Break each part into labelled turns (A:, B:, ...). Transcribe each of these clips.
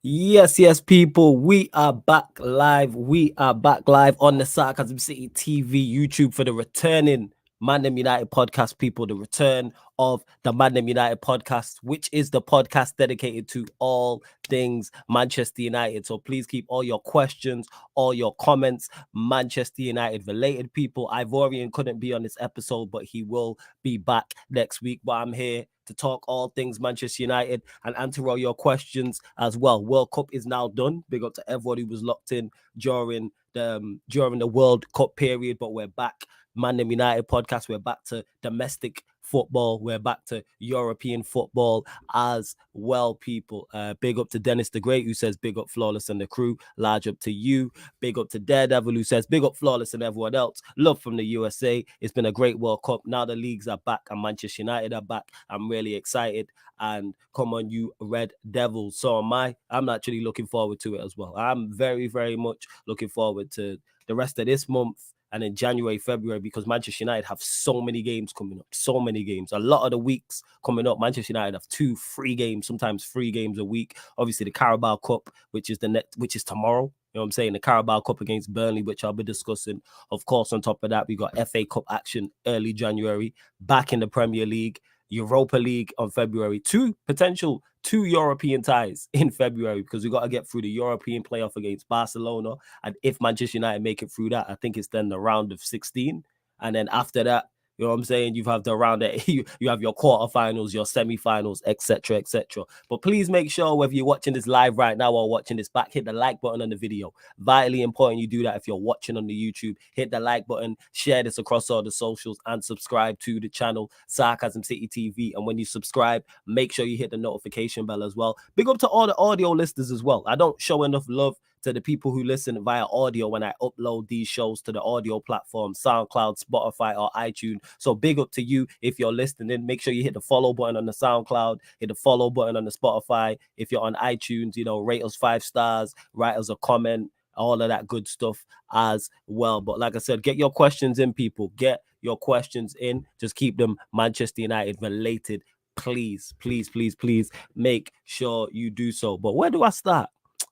A: Yes, people. We are back live. We are back live on the Sarcasm City TV, YouTube for the returning ManDem United podcast, people. The return of the ManDem United podcast, which is the podcast dedicated to all things Manchester United. So please keep all your questions, all your comments, Manchester United related, people. Ivorian couldn't be on this episode, but he will be back next week. But I'm here to talk all things Manchester United and answer all your questions as well. World Cup is now done. Big up to everybody who was locked in during the World Cup period, but we're back. ManDem United podcast. We're back to domestic football. We're back to European football as well, people. Big up to Dennis the Great, who says big up Flawless and the crew. Large up to you. Big up to Daredevil, who says big up Flawless and everyone else. Love from the USA. It's been a great World Cup. Now the leagues are back and Manchester United are back. I'm really excited. And come on, you Red Devils. So am I. I'm actually looking forward to it as well. I'm very, very much looking forward to the rest of this month and in January, February, because Manchester United have so many games coming up, so many games. A lot of the weeks coming up, Manchester United have 2-3 games, sometimes 3 games a week. Obviously, the Carabao Cup, which is tomorrow. You know what I'm saying? The Carabao Cup against Burnley, which I'll be discussing. Of course, on top of that, we got FA Cup action early January, back in the Premier League, Europa League on February, two European ties in February, because we got to get through the European playoff against Barcelona. And if Manchester United make it through that, I think it's then the round of 16. And then after that, you know what I'm saying? You have the round that you have your quarterfinals, your semi-finals, etc., etc. But please make sure whether you're watching this live right now or watching this back, hit the like button on the video. Vitally important you do that if you're watching on the YouTube. Hit the like button, share this across all the socials, and subscribe to the channel Sarcasm City TV. And when you subscribe, make sure you hit the notification bell as well. Big up to all the audio listeners as well. I don't show enough love to the people who listen via audio when I upload these shows to the audio platform, SoundCloud, Spotify, or iTunes. So big up to you if you're listening. Make sure you hit the follow button on the SoundCloud, hit the follow button on the Spotify. If you're on iTunes, rate us 5 stars, write us a comment, all of that good stuff as well. But like I said, get your questions in, people. Get your questions in. Just keep them Manchester United related. Please, please, please, please make sure you do so. But where do I start?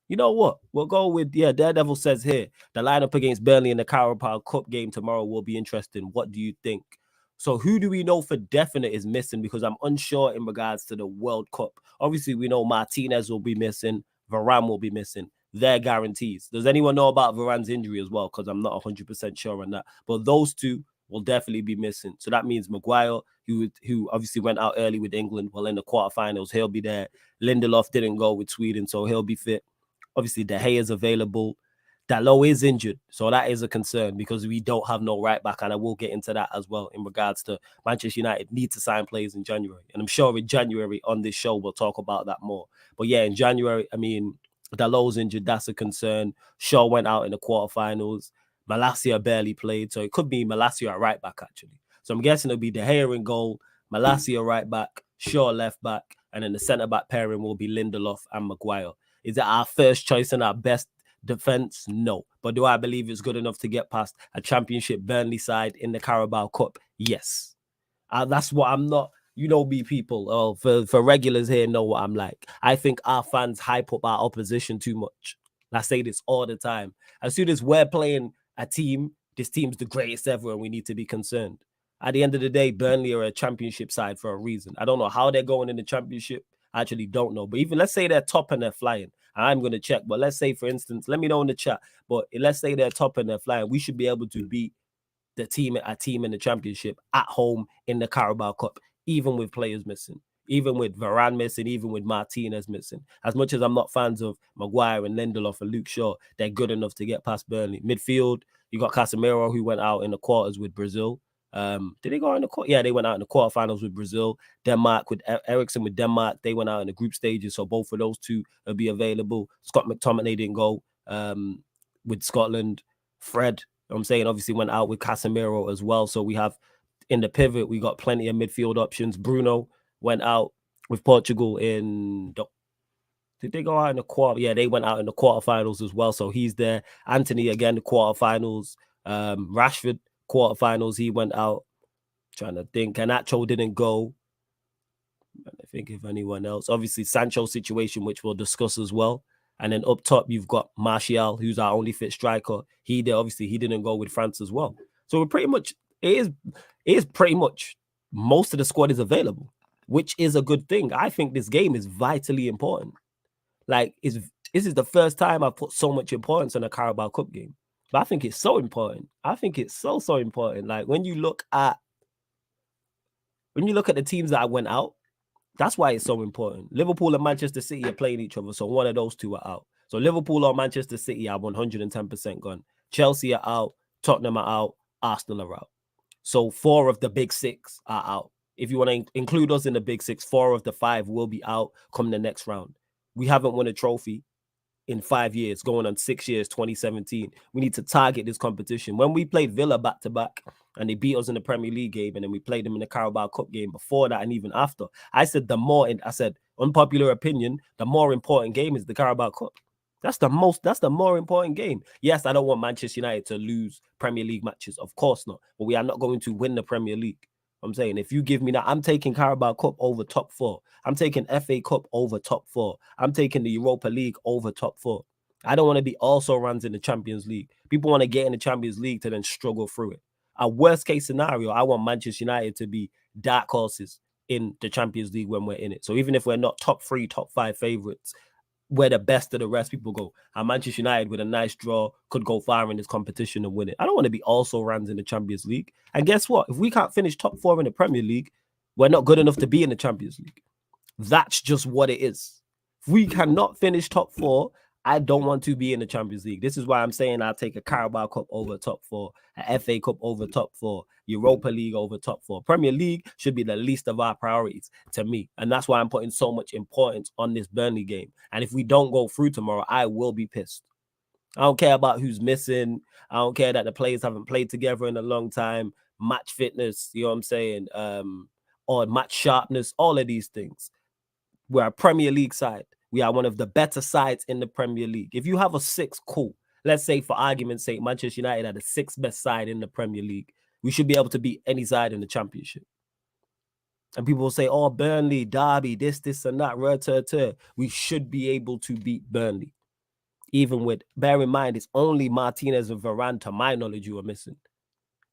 A: You know what? We'll go with, Daredevil says here, the lineup against Burnley in the Carabao Cup game tomorrow will be interesting. What do you think? So who do we know for definite is missing? Because I'm unsure in regards to the World Cup. Obviously, we know Martinez will be missing. Varane will be missing. They're guarantees. Does anyone know about Varane's injury as well? Because I'm not 100% sure on that. But those two will definitely be missing. So that means Maguire, who obviously went out early with England, well, in the quarterfinals, he'll be there. Lindelof didn't go with Sweden, so he'll be fit. Obviously, De Gea is available. Dalot is injured, so that is a concern because we don't have no right back, and I will get into that as well in regards to Manchester United need to sign players in January, and I'm sure in January on this show we'll talk about that more. But yeah, in January, I mean, Dalot's injured, that's a concern. Shaw went out in the quarterfinals. Malacia barely played, so it could be Malacia at right back actually. So I'm guessing it'll be De Gea in goal, Malacia right back, Shaw left back, and then the centre back pairing will be Lindelof and Maguire. Is it our first choice and our best defense? No. But do I believe it's good enough to get past a championship Burnley side in the Carabao Cup? Yes. That's what I'm not. You know me, people. For regulars here, know what I'm like. I think our fans hype up our opposition too much. I say this all the time. As soon as we're playing a team, this team's the greatest ever, and we need to be concerned. At the end of the day, Burnley are a championship side for a reason. I don't know how they're going in the championship. I actually don't know. But even let's say they're top and they're flying. I'm going to check. But let's say, for instance, let me know in the chat. But let's say they're top and they're flying. We should be able to beat a team in the championship at home in the Carabao Cup, even with players missing, even with Varane missing, even with Martinez missing. As much as I'm not fans of Maguire and Lindelof and Luke Shaw, they're good enough to get past Burnley. Midfield, you got Casemiro, who went out in the quarters with Brazil. Did they go in the quarter? Yeah, they went out in the quarterfinals with Brazil. Denmark with Ericsson with Denmark. They went out in the group stages, so both of those two will be available. Scott McTominay didn't go with Scotland. Fred, you know what I'm saying, obviously went out with Casemiro as well. So we have in the pivot, we got plenty of midfield options. Bruno went out with Portugal in did they go out in the quarter? Yeah, they went out in the quarterfinals as well. So he's there. Anthony again, the quarterfinals. Rashford quarterfinals, he went out. Trying to think. Garnacho didn't go. I think if anyone else. Obviously, Sancho's situation, which we'll discuss as well. And then up top, you've got Martial, who's our only fit striker. He didn't go with France as well. So we're pretty much, it is pretty much most of the squad is available, which is a good thing. I think this game is vitally important. Like, this is the first time I've put so much importance on a Carabao Cup game. But I think it's so important. I think it's so important. Like, when you look at the teams that went out, that's why it's so important. Liverpool and Manchester City are playing each other, so one of those two are out. So Liverpool or Manchester City are 110% gone. Chelsea are out, Tottenham are out, Arsenal are out. So 4 of the big 6 are out. If you want to include us in the big 6, 4 of the 5 will be out come the next round. We haven't won a trophy in 5 years, going on 6 years, 2017. We need to target this competition. When we played Villa back-to-back and they beat us in the Premier League game, and then we played them in the Carabao Cup game before that and even after, I said unpopular opinion, the more important game is the Carabao Cup. That's the more important game. Yes, I don't want Manchester United to lose Premier League matches. Of course not. But we are not going to win the Premier League. I'm saying, if you give me that, I'm taking Carabao Cup over top 4. I'm taking FA Cup over top 4. I'm taking the Europa League over top 4. I don't want to be also runs in the Champions League. People want to get in the Champions League to then struggle through it. A worst case scenario, I want Manchester United to be dark horses in the Champions League when we're in it. So even if we're not top 3, top 5 favorites, we're the best of the rest. People go, and Manchester United with a nice draw could go far in this competition and win it. I don't want to be also runs in the Champions League. And guess what? If we can't finish top 4 in the Premier League, we're not good enough to be in the Champions League. That's just what it is. If we cannot finish top 4, I don't want to be in the Champions League. This is why I'm saying I'll take a Carabao Cup over top 4, a FA Cup over top 4, Europa League over top 4. Premier League should be the least of our priorities to me. And that's why I'm putting so much importance on this Burnley game. And if we don't go through tomorrow, I will be pissed. I don't care about who's missing. I don't care that the players haven't played together in a long time. Match fitness, you know what I'm saying? Or match sharpness, all of these things. We're a Premier League side. We are one of the better sides in the Premier League. If you have a 6, cool. Let's say, for argument's sake, Manchester United are the 6th best side in the Premier League. We should be able to beat any side in the Championship. And people will say, oh, Burnley, Derby, this, and that. We should be able to beat Burnley. Even with, bear in mind, it's only Martinez and Varane, to my knowledge, who are missing.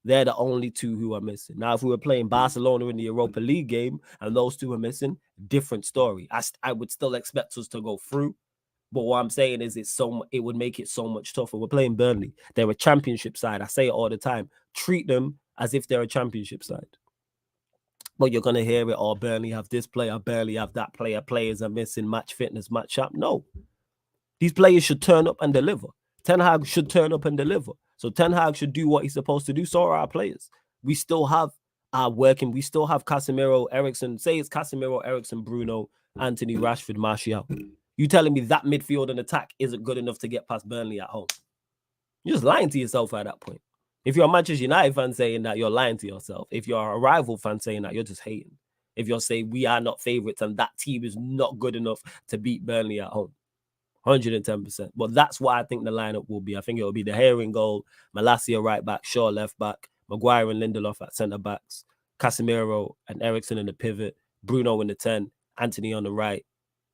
A: They're the only 2 who are missing. Now, if we were playing Barcelona in the Europa League game and those 2 are missing, different story. I would still expect us to go through. But what I'm saying is it would make it so much tougher. We're playing Burnley. They're a Championship side. I say it all the time. Treat them as if they're a Championship side. But you're going to hear it, oh, Burnley have this player, Burnley have that player, players are missing, match fitness, match sharp. No. These players should turn up and deliver. Ten Hag should turn up and deliver. So Ten Hag should do what he's supposed to do. So are our players. We still have our working. We still have Casemiro, Eriksen. Say it's Casemiro, Eriksen, Bruno, Anthony, Rashford, Martial. You telling me that midfield and attack isn't good enough to get past Burnley at home? You're just lying to yourself at that point. If you're a Manchester United fan saying that, you're lying to yourself. If you're a rival fan saying that, you're just hating. If you're saying we are not favourites and that team is not good enough to beat Burnley at home. 110%. But that's what I think the lineup will be. I think it will be De Gea in goal, Malacia right back, Shaw left back, Maguire and Lindelof at centre backs, Casemiro and Eriksen in the pivot, Bruno in the 10, Anthony on the right,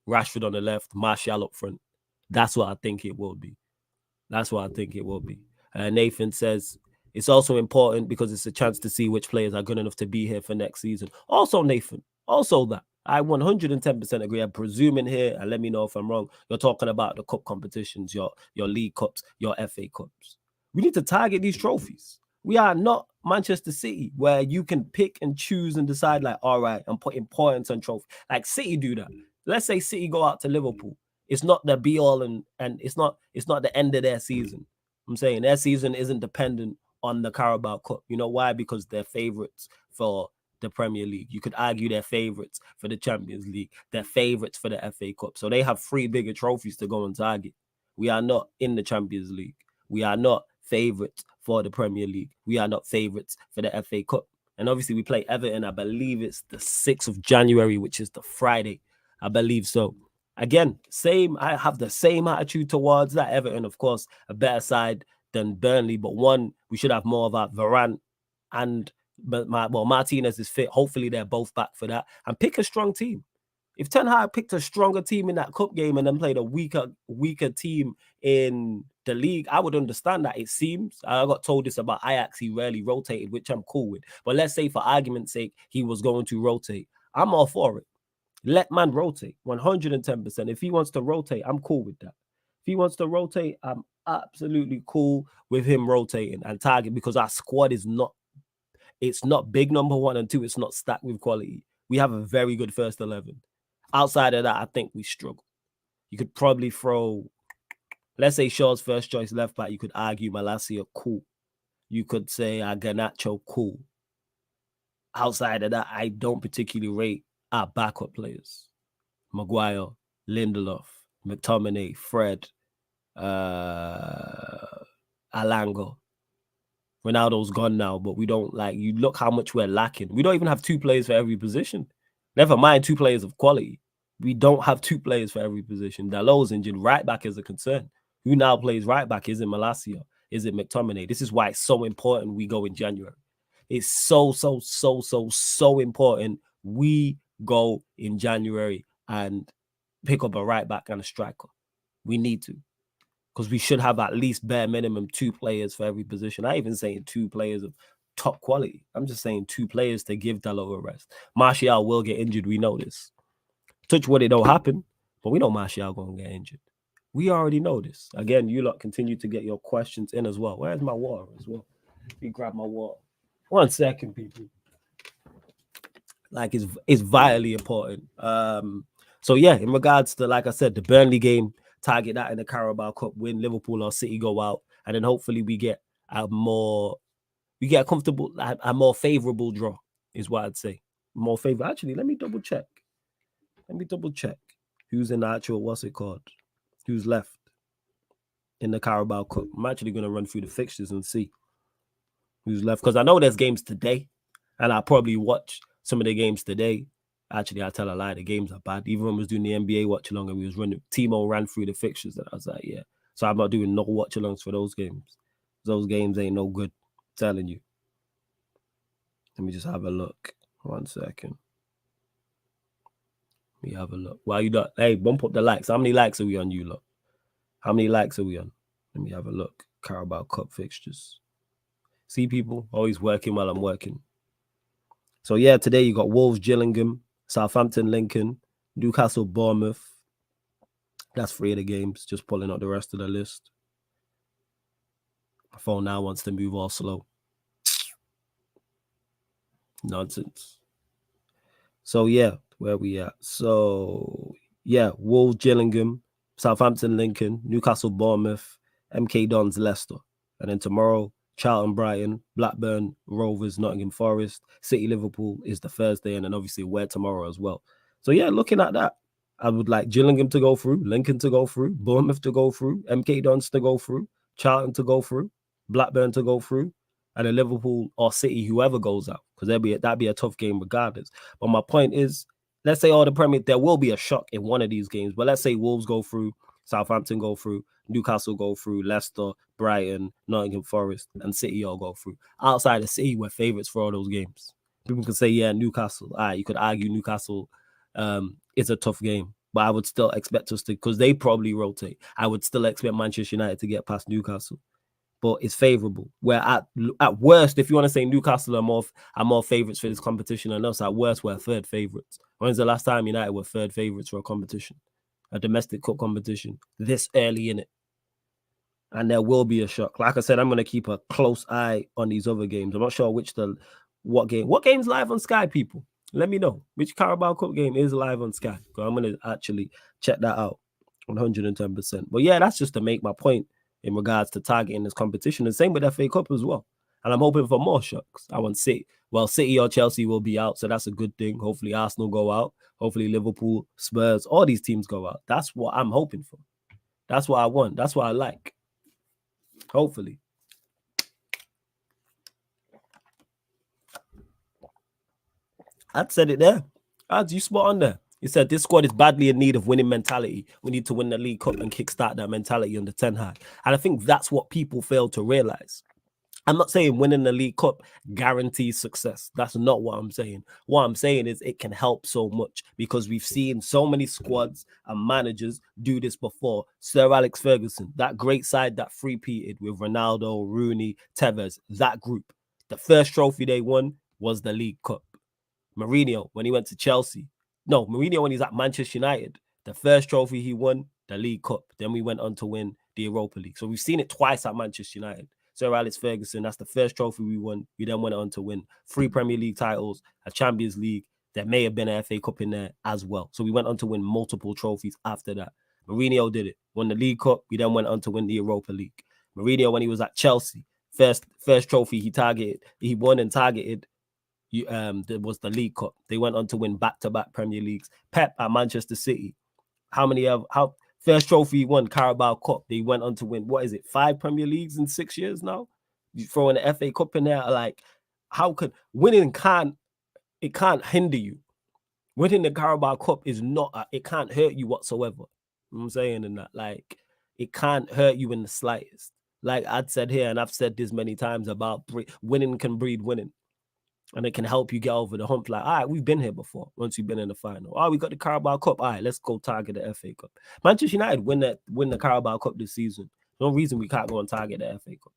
A: Rashford on the left, Martial up front. That's what I think it will be. That's what I think it will be. Nathan says, it's also important because it's a chance to see which players are good enough to be here for next season. Also, Nathan, also that. I 110% agree. I'm presuming here, and let me know if I'm wrong, you're talking about the cup competitions, your League Cups, your FA Cups. We need to target these trophies. We are not Manchester City, where you can pick and choose and decide, like, all right, I'm putting points on trophy. Like City do that. Let's say City go out to Liverpool. It's not the be-all and it's not the end of their season. I'm saying their season isn't dependent on the Carabao Cup. You know why? Because they're favourites for the Premier League. You could argue they're favourites for the Champions League. They're favourites for the FA Cup. So they have 3 bigger trophies to go and target. We are not in the Champions League. We are not favourites for the Premier League. We are not favourites for the FA Cup. And obviously we play Everton. I believe it's the 6th of January, which is the Friday. I believe so. Again, I have the same attitude towards that. Everton, of course, a better side than Burnley, but one, we should have more of our Varane and Martinez is fit. Hopefully they're both back for that. And pick a strong team. If Ten Hag picked a stronger team in that cup game and then played a weaker team in the league, I would understand that. It seems I got told this about Ajax. He rarely rotated, which I'm cool with. But let's say, for argument's sake, he was going to rotate. I'm all for it. Let man rotate 110%. If he wants to rotate, I'm cool with that. If he wants to rotate, I'm absolutely cool with him rotating and target, because our squad is not. It's not big, number one, and two, it's not stacked with quality. We have a very good first 11. Outside of that, I think we struggle. You could probably throw, let's say, Shaw's first choice left back. You could argue Malacia, cool. You could say Garnacho, cool. Outside of that, I don't particularly rate our backup players. Maguire, Lindelof, McTominay, Fred, Alanga. Ronaldo's gone now, but we don't you look how much we're lacking. We don't even have 2 players for every position. Never mind 2 players of quality. We don't have 2 players for every position. Dalot's injured. Right back is a concern. Who now plays right back? Is it Malacia? Is it McTominay? This is why it's so important we go in January. It's so important we go in January and pick up a right back and a striker. We need to. Because we should have at least bare minimum 2 players for every position. I even saying 2 players of top quality. I'm just saying 2 players to give Dalot a rest. Martial will get injured. We know this. Touch wood, it don't happen. But we know Martial going to get injured. We already know this. Again, you lot continue to get your questions in as well. Where's my water as well? Let me grab my water. 1 second, people. It's vitally important. So yeah, in regards to, like I said, the Burnley game, target that in the Carabao Cup win. Liverpool or City go out, and then hopefully we get a more favorable draw, is what I'd say. More favorable. Actually, let me double check. Who's in the actual, what's it called? Who's left in the Carabao Cup? I'm actually going to run through the fixtures and see who's left, because I know there's games today, and I'll probably watch some of the games today. Actually, I tell a lie, the games are bad. Even when I was doing the NBA watch-along and we was running, Timo ran through the fixtures, and I was like, yeah. So I'm not doing no watch-alongs for those games. Those games ain't no good, I'm telling you. Let me just have a look. 1 second. Let me have a look. Why you not? Hey, bump up the likes. How many likes are we on, you lot? How many likes are we on? Let me have a look. Carabao Cup fixtures. See, people? Always working while I'm working. So, yeah, today you got Wolves, Gillingham, Southampton, Lincoln, Newcastle, Bournemouth. That's 3 of the games. Just pulling out the rest of the list. My phone now wants to move all slow. Nonsense. So, yeah, where we at? So, yeah, Wolves, Gillingham, Southampton, Lincoln, Newcastle, Bournemouth, MK Dons, Leicester. And then tomorrow, Charlton, Brighton, Blackburn, Rovers, Nottingham Forest, City, Liverpool is the Thursday, and then obviously we're tomorrow as well. So, yeah, looking at that, I would like Gillingham to go through, Lincoln to go through, Bournemouth to go through, MK Dons to go through, Charlton to go through, Blackburn to go through, and then Liverpool or City, whoever goes out, because that'd be a tough game regardless. But my point is, let's say all the Premier, there will be a shock in one of these games, but let's say Wolves go through, Southampton go through, Newcastle go through, Leicester, Brighton, Nottingham Forest, and City all go through. Outside of City, we're favourites for all those games. People can say, yeah, Newcastle. You could argue Newcastle is a tough game, but I would still expect us to, because they probably rotate. I would still expect Manchester United to get past Newcastle. But it's favourable. Where at worst, if you want to say Newcastle are more favourites for this competition than us, at worst, we're 3rd favourites. When's the last time United were 3rd favourites for a competition? A domestic cup competition this early in it. And there will be a shock. Like I said, I'm going to keep a close eye on these other games. I'm not sure what game's live on Sky, people. Let me know which Carabao Cup game is live on Sky. So I'm going to actually check that out 110%. But yeah, that's just to make my point in regards to targeting this competition. The same with FA Cup as well. And I'm hoping for more shocks. I want City. Well, City or Chelsea will be out, so that's a good thing. Hopefully Arsenal go out. Hopefully Liverpool, Spurs, all these teams go out. That's what I'm hoping for. That's what I want. That's what I like. Hopefully. I'd said it there. You spot on there. He said this squad is badly in need of winning mentality. We need to win the League Cup and kickstart that mentality under Ten Hag. And I think that's what people fail to realize. I'm not saying winning the League Cup guarantees success. That's not what I'm saying. What I'm saying is it can help so much because we've seen so many squads and managers do this before. Sir Alex Ferguson, that great side that three-peated with Ronaldo, Rooney, Tevez, that group. The first trophy they won was the League Cup. Mourinho, when he went to Chelsea. No, Mourinho, when he's at Manchester United, the first trophy he won, the League Cup. Then we went on to win the Europa League. So we've seen it twice at Manchester United. Sir Alex Ferguson, that's the first trophy we won. We then went on to win 3 Premier League titles, a Champions League. There may have been an FA Cup in there as well. So we went on to win multiple trophies after that. Mourinho did it. Won the League Cup. We then went on to win the Europa League. Mourinho, when he was at Chelsea, first trophy he won and targeted there was the League Cup. They went on to win back-to-back Premier Leagues. Pep at Manchester City. How first trophy he won, Carabao Cup. They went on to win, 5 Premier Leagues in 6 years now? You throw in the FA Cup in there, like, how could winning can't hinder you. Winning the Carabao Cup is not, it can't hurt you whatsoever. You know what I'm saying? And that, like, it can't hurt you in the slightest. Like I'd said here, and I've said this many times about winning can breed winning. And it can help you get over the hump. Like, all right, we've been here before. Once you've been in the final. Oh, we got the Carabao Cup. All right, let's go target the FA Cup. Manchester United win the Carabao Cup this season. No reason we can't go and target the FA Cup.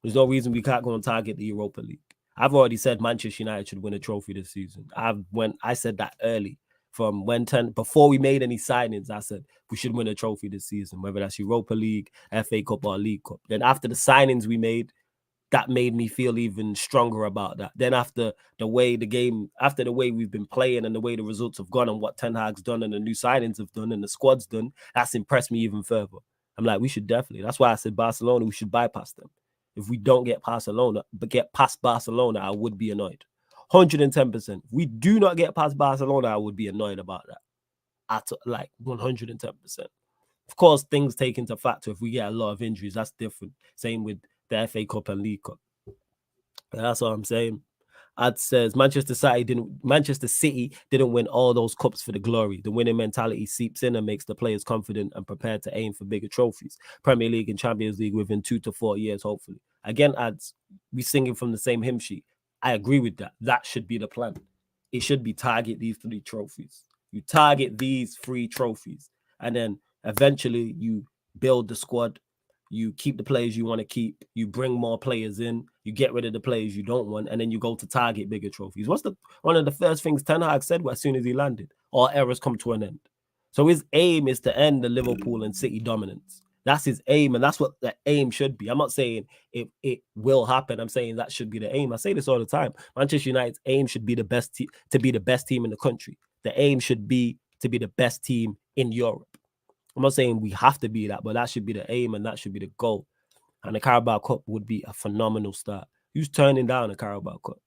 A: There's no reason we can't go and target the Europa League. I've already said Manchester United should win a trophy this season. I said that early. Before we made any signings, I said we should win a trophy this season, whether that's Europa League, FA Cup, or League Cup. Then after the signings we made, that made me feel even stronger about that. Then after the way we've been playing and the way the results have gone and what Ten Hag's done and the new signings have done and the squad's done, that's impressed me even further. I'm like, we should definitely. That's why I said Barcelona, we should bypass them. If we don't get Barcelona, but get past Barcelona, I would be annoyed. 110%. If we do not get past Barcelona, I would be annoyed about that. Like 110%. Of course, things take into factor. If we get a lot of injuries, that's different. Same with the FA Cup and League Cup. That's what I'm saying. Ad says Manchester City didn't win all those cups for the glory. The winning mentality seeps in and makes the players confident and prepared to aim for bigger trophies. Premier League and Champions League within 2 to 4 years, hopefully. Again, ads, we singing from the same hymn sheet. I agree with that. That should be the plan. It should be target these 3 trophies. You target these 3 trophies, and then eventually you build the squad. You keep the players you want to keep. You bring more players in. You get rid of the players you don't want, and then you go to target bigger trophies. What's one of the first things Ten Hag said as soon as he landed? All errors come to an end. So his aim is to end the Liverpool and City dominance. That's his aim, and that's what the aim should be. I'm not saying it will happen. I'm saying that should be the aim. I say this all the time. Manchester United's aim should be to be the best team in the country. The aim should be to be the best team in Europe. I'm not saying we have to be that, but that should be the aim and that should be the goal. And the Carabao Cup would be a phenomenal start. Who's turning down the Carabao Cup?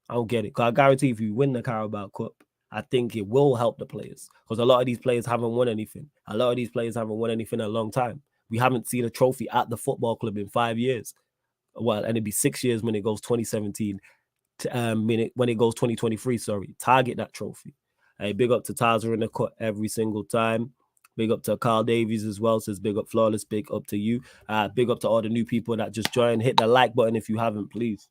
A: I don't get it. Because I guarantee if you win the Carabao Cup, I think it will help the players. Because a lot of these players haven't won anything. A lot of these players haven't won anything in a long time. We haven't seen a trophy at the football club in 5 years. Well, and it'd be 6 years when it goes 2017. When it goes 2023, sorry. Target that trophy. Hey, big up to Taza in the cut every single time. Big up to Carl Davies as well. Says big up Flawless. Big up to you. Big up to all the new people that just joined. Hit the like button if you haven't, please.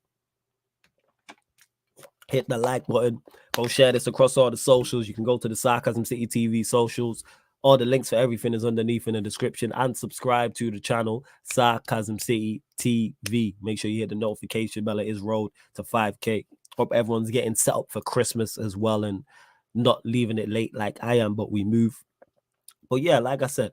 A: Hit the like button. Go share this across all the socials. You can go to the Sarcasm City TV socials. All the links for everything is underneath in the description. And subscribe to the channel, Sarcasm City TV. Make sure you hit the notification bell. It is road to 5K. Hope everyone's getting set up for Christmas as well and not leaving it late like I am, but we move. But yeah, like I said,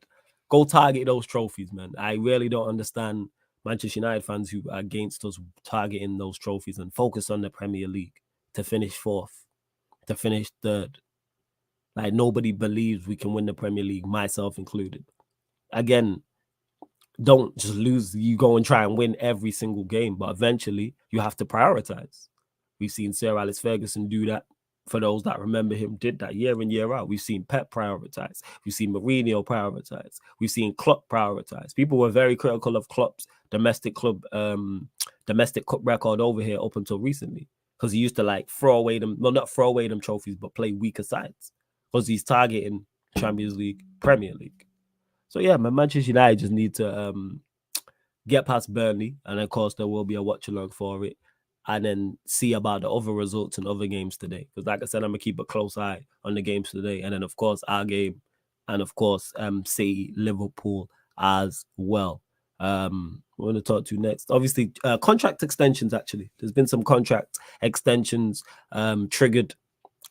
A: go target those trophies, man. I really don't understand Manchester United fans who are against us targeting those trophies and focus on the Premier League to finish 4th, to finish 3rd. Like, nobody believes we can win the Premier League, myself included. Again, don't just lose. You go and try and win every single game, but eventually you have to prioritize. We've seen Sir Alex Ferguson do that. For those that remember him, did that year in, year out. We've seen Pep prioritize. We've seen Mourinho prioritize. We've seen Klopp prioritize. People were very critical of Klopp's domestic cup record over here up until recently, because he used to like throw away them, well, not throw away them trophies, but play weaker sides, because he's targeting Champions League, Premier League. So yeah, Manchester United just need to get past Burnley, and of course there will be a watch along for it, and then see about the other results in other games today. Because like I said, I'm gonna keep a close eye on the games today, and then of course our game, and of course City, Liverpool as well. We're going to talk to next. Obviously, contract extensions. Actually, there's been some contract extensions triggered,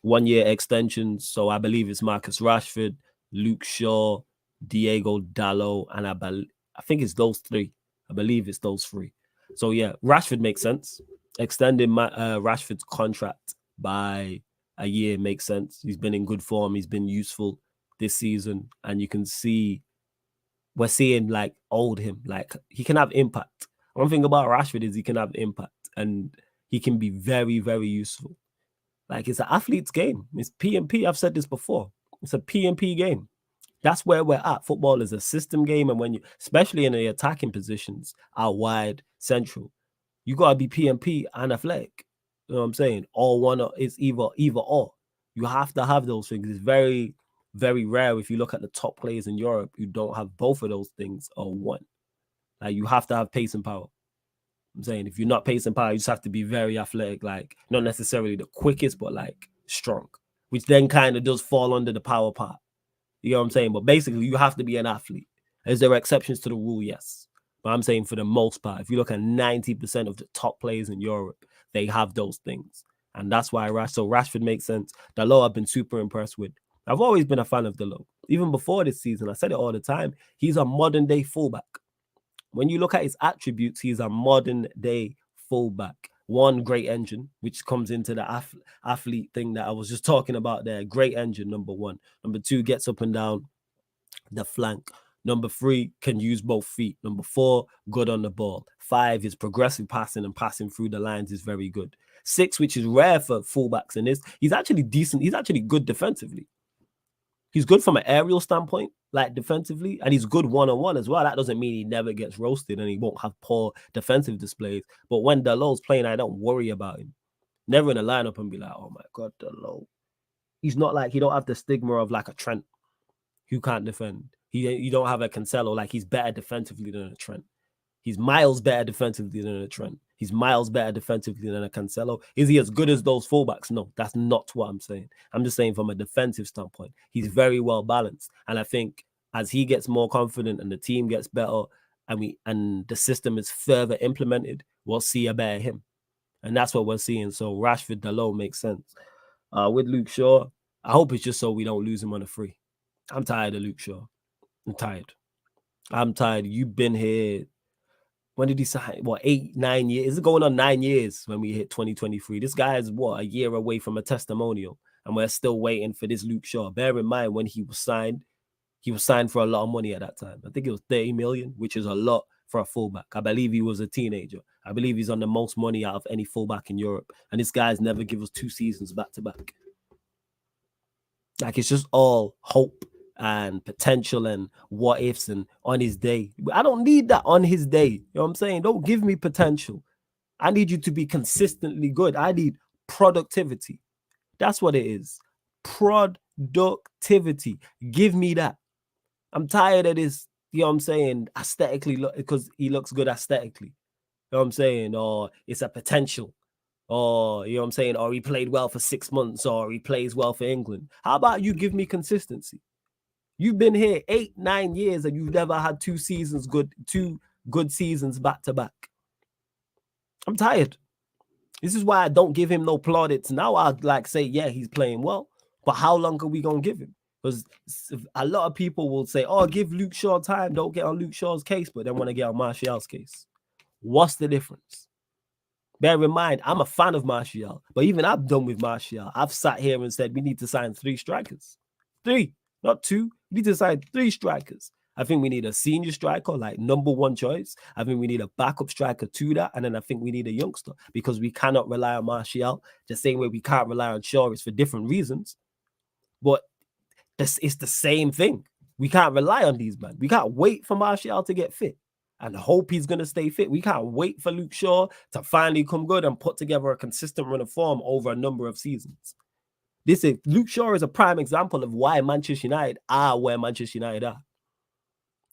A: 1-year extensions. So I believe it's Marcus Rashford, Luke Shaw, Diego Dallo, and I think it's those three. I believe it's those three. So yeah, Rashford makes sense. Extending Rashford's contract by a year makes sense. He's been in good form. He's been useful this season, and you can see we're seeing like old him. Like he can have impact. One thing about Rashford is he can have impact, and he can be very, very useful. Like it's an athlete's game. It's P&P. I've said this before. It's a P&P game. That's where we're at. Football is a system game, and when you, especially in the attacking positions, out wide, central, you gotta be P&P and athletic. You know what I'm saying? All one is either or. You have to have those things. It's very, very rare if you look at the top players in Europe, you don't have both of those things or one. Like you have to have pace and power. I'm saying if you're not pace and power, you just have to be very athletic, like not necessarily the quickest, but like strong, which then kind of does fall under the power part. You know what I'm saying? But basically, you have to be an athlete. Is there exceptions to the rule? Yes. But I'm saying for the most part, if you look at 90% of the top players in Europe, they have those things. And that's why Rashford makes sense. Dalot I've been super impressed with. I've always been a fan of Dalot. Even before this season, I said it all the time. He's a modern day fullback. When you look at his attributes, he's a modern day fullback. One, great engine, which comes into the athlete thing that I was just talking about there. Great engine, number one. Number two, gets up and down the flank. Number three, can use both feet. Number four, good on the ball. Five, his progressive passing and passing through the lines is very good. Six, which is rare for fullbacks in this, he's actually decent. He's actually good defensively. He's good from an aerial standpoint, like defensively, and he's good one-on-one as well. That doesn't mean he never gets roasted and he won't have poor defensive displays. But when Dalot's playing, I don't worry about him. Never in a lineup and be like, oh my God, Dalot. He's not like, he don't have the stigma of like a Trent who can't defend. You don't have a Cancelo, like he's better defensively than a Trent. He's miles better defensively than a Trent. He's miles better defensively than a Cancelo. Is he as good as those fullbacks? No, that's not what I'm saying. I'm just saying from a defensive standpoint, he's very well balanced. And I think as he gets more confident and the team gets better, and the system is further implemented, we'll see a better him. And that's what we're seeing. So Rashford, Dalot makes sense. With Luke Shaw, I hope it's just so we don't lose him on a free. I'm tired of Luke Shaw. I'm tired. You've been here. When did he sign? What, 8-9 years? Is it going on 9 years when we hit 2023? This guy is what, a year away from a testimonial, and we're still waiting for this Luke Shaw. Bear in mind when he was signed for a lot of money at that time. I think it was 30 million, which is a lot for a fullback. I believe he was a teenager. I believe he's on the most money out of any fullback in Europe, and this guy's never given us 2 seasons back to back. Like it's just all hope and potential and what ifs and on his day. I don't need that on his day. You know what I'm saying? Don't give me potential. I need you to be consistently good. I need productivity. That's what it is. Productivity. Give me that. I'm tired of this, you know what I'm saying, aesthetically, because he looks good aesthetically. You know what I'm saying? Or it's a potential. Or, you know what I'm saying? Or he played well for 6 months, or he plays well for England. How about you give me consistency? You've been here 8-9 years and you've never had 2 good seasons back to back. I'm tired. This is why I don't give him no plaudits. Now I'd like say, yeah, he's playing well, but how long are we going to give him? Because a lot of people will say, oh, give Luke Shaw time. Don't get on Luke Shaw's case, but then want to get on Martial's case. What's the difference? Bear in mind, I'm a fan of Martial, but even I'm done with Martial. I've sat here and said we need to sign 3 strikers. 3, not 2. We need to sign 3 strikers. I think we need a senior striker, like number 1 choice. I think we need a backup striker to that. And then I think we need a youngster because we cannot rely on Martial the same way we can't rely on Shaw. It's for different reasons. But it's the same thing. We can't rely on these men. We can't wait for Martial to get fit and hope he's going to stay fit. We can't wait for Luke Shaw to finally come good and put together a consistent run of form over a number of seasons. Luke Shaw is a prime example of why Manchester United are where Manchester United are.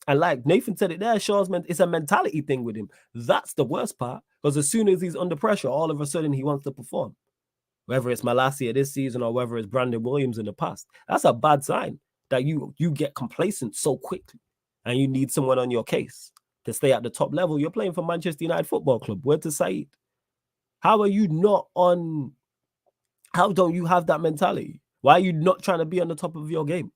A: And like Nathan said it there, it's a mentality thing with him. That's the worst part, because as soon as he's under pressure, all of a sudden he wants to perform. Whether it's Malacia this season or whether it's Brandon Williams in the past, that's a bad sign that you get complacent so quickly and you need someone on your case to stay at the top level. You're playing for Manchester United Football Club. Where to Said? How are you not on? How don't you have that mentality? Why are you not trying to be on the top of your game?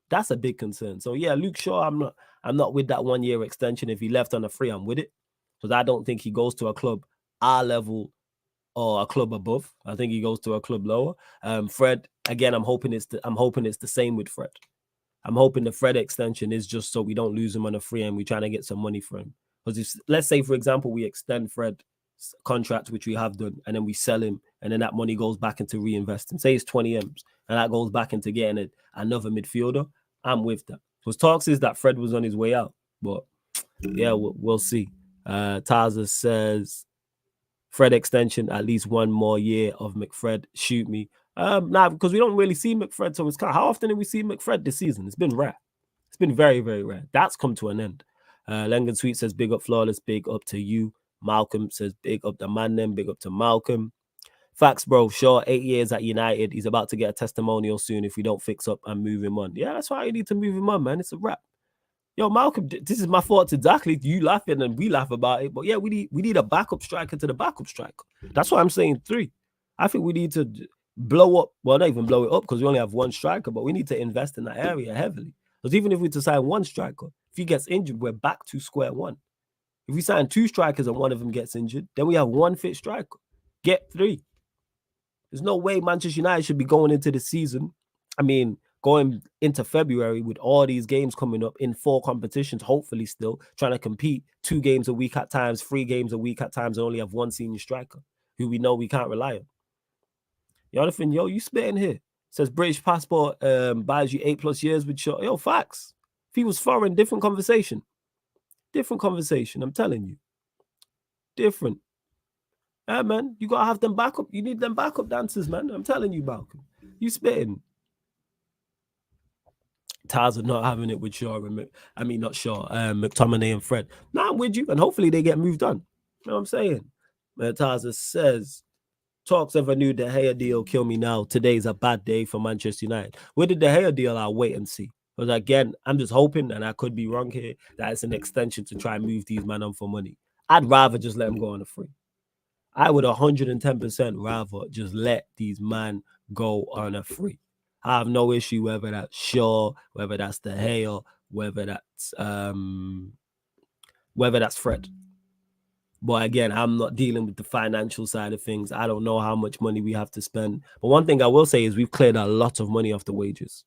A: That's a big concern. So yeah, Luke Shaw, I'm not with that 1 year extension. If he left on a free, I'm with it, because I don't think he goes to a club our level or a club above. I think he goes to a club lower. Fred, again, I'm hoping it's the same with Fred. I'm hoping the Fred extension is just so we don't lose him on a free and we're trying to get some money for him. Because if, let's say, for example, we extend Fred's contract, which we have done, and then we sell him, and then that money goes back into reinvesting. Say it's 20 M's, and that goes back into getting another midfielder. I'm with that. Because talks is that Fred was on his way out. But yeah, we'll see. Taza says, Fred extension, at least 1 more year of McFred. Shoot me. Nah, because we don't really see McFred, so it's kind of, how often do we see McFred this season? It's been rare. It's been very, very rare. That's come to an end. Lengan Sweet says, big up Flawless, big up to you. Malcolm says, big up to ManDem, big up to Malcolm. Facts, bro. Sure, 8 years at United. He's about to get a testimonial soon if we don't fix up and move him on. Yeah, that's why you need to move him on, man. It's a wrap. Yo, Malcolm, this is my thoughts exactly. You laughing and we laugh about it. But yeah, we need a backup striker to the backup striker. That's why I'm saying 3. I think we need to blow up. Well, not even blow it up, because we only have 1 striker, but we need to invest in that area heavily. Because even if we decide 1 striker, if he gets injured, we're back to square one. If we sign 2 strikers and one of them gets injured, then we have 1 fit striker. Get 3. There's no way Manchester United should be going into the season. I mean, going into February with all these games coming up in 4 competitions, hopefully still trying to compete 2 games a week at times, 3 games a week at times, and only have 1 senior striker who we know we can't rely on. Jonathan, yo, you spitting here. Says British passport buys you 8+ years with short. Yo, facts. If he was foreign, different conversation. Different conversation, I'm telling you. Different. Yeah, man, you gotta have them backup. You need them backup dancers, man. I'm telling you, Malcolm. You spitting. Taz are not having it with Shaw. I mean, not Shaw. McTominay and Fred. Now I'm with you, and hopefully they get moved on. You know what I'm saying? Taza says, talks of a new De Gea deal kill me now. Today's a bad day for Manchester United. With the De Gea deal, I'll wait and see. Because again, I'm just hoping, and I could be wrong here, that it's an extension to try and move these men on for money. I'd rather just let them go on a free. I would 110% rather just let these men go on a free. I have no issue whether that's Shaw, whether that's De Gea, whether that's Fred. But again, I'm not dealing with the financial side of things. I don't know how much money we have to spend. But one thing I will say is we've cleared a lot of money off the wages.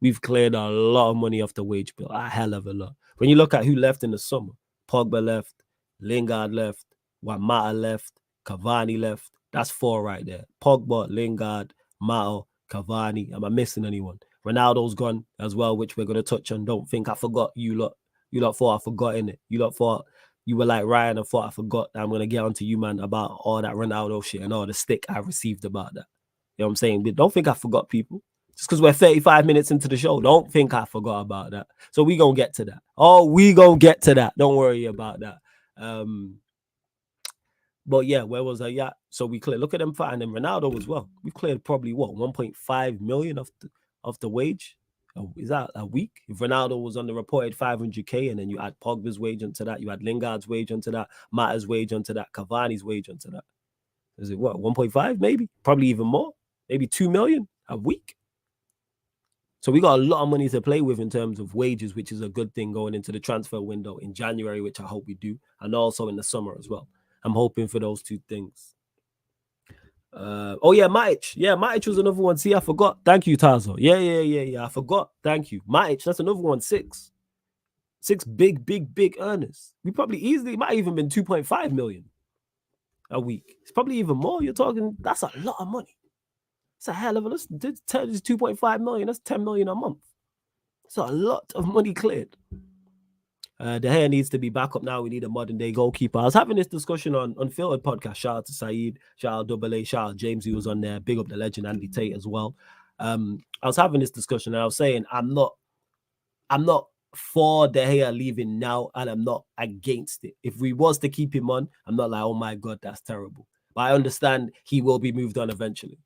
A: We've cleared a lot of money off the wage bill, a hell of a lot. When you look at who left in the summer, Pogba left, Lingard left, Wamata left, Cavani left. That's 4 right there. Pogba, Lingard, Mata, Cavani. Am I missing anyone? Ronaldo's gone as well, which we're going to touch on. Don't think I forgot you lot. You lot thought I forgot, innit? You lot thought you were like Ryan and thought I forgot. I'm going to get onto you, man, about all that Ronaldo shit and all the stick I received about that. You know what I'm saying? But don't think I forgot, people. Just because we're 35 minutes into the show, don't think I forgot about that. So we going to get to that. Oh, we going to get to that. Don't worry about that. But yeah, where was I? Yeah, so we cleared. Look at them fighting, and Ronaldo as well. We cleared probably what 1.5 million of the wage. Is that a week? If Ronaldo was on the reported 500k, and then you add Pogba's wage onto that, you add Lingard's wage onto that, Mata's wage onto that, Cavani's wage onto that. Is it what 1.5? Maybe, probably even more. Maybe 2 million a week. So we got a lot of money to play with in terms of wages, which is a good thing going into the transfer window in January, which I hope we do, and also in the summer as well. I'm hoping for those 2 things. Oh yeah, Matic. Yeah, Matic was another one. See, I forgot. Thank you, Tazo. Yeah. I forgot. Thank you, Matic. That's another one. 6 big earners. We probably easily might even been 2.5 million a week. It's probably even more. You're talking. That's a lot of money. It's a hell of a. Let's 2.5 million. That's 10 million a month. It's a lot of money cleared. De Gea needs to be back up now. We need a modern day goalkeeper. I was having this discussion on Unfiltered podcast. Shout out to Saeed, shout out Double A, shout out James, who was on there. Big up the legend Andy Tate as well. I was having this discussion and I was saying I'm not for De Gea leaving now, and I'm not against it. If we was to keep him on, I'm not like, oh my God, that's terrible. But I understand he will be moved on eventually.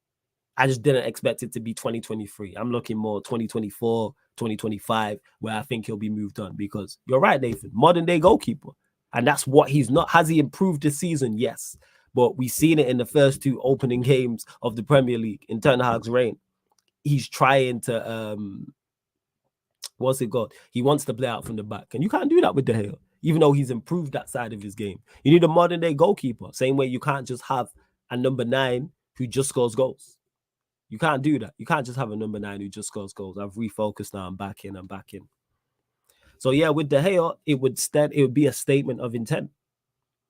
A: I just didn't expect it to be 2023. I'm looking more 2024, 2025, where I think he'll be moved on, because you're right, Nathan, modern day goalkeeper. And that's what he's not. Has he improved this season? Yes. But we've seen it in the first two opening games of the Premier League in Ten Hag's reign. He's trying to what's it called? He wants to play out from the back. And you can't do that with De Gea, even though he's improved that side of his game. You need a modern day goalkeeper. Same way you can't just have a number 9 who just scores goals. You can't do that. You can't just have a number 9 who just scores goals. I've refocused now. I'm back in. So yeah, with De Gea, it would be a statement of intent.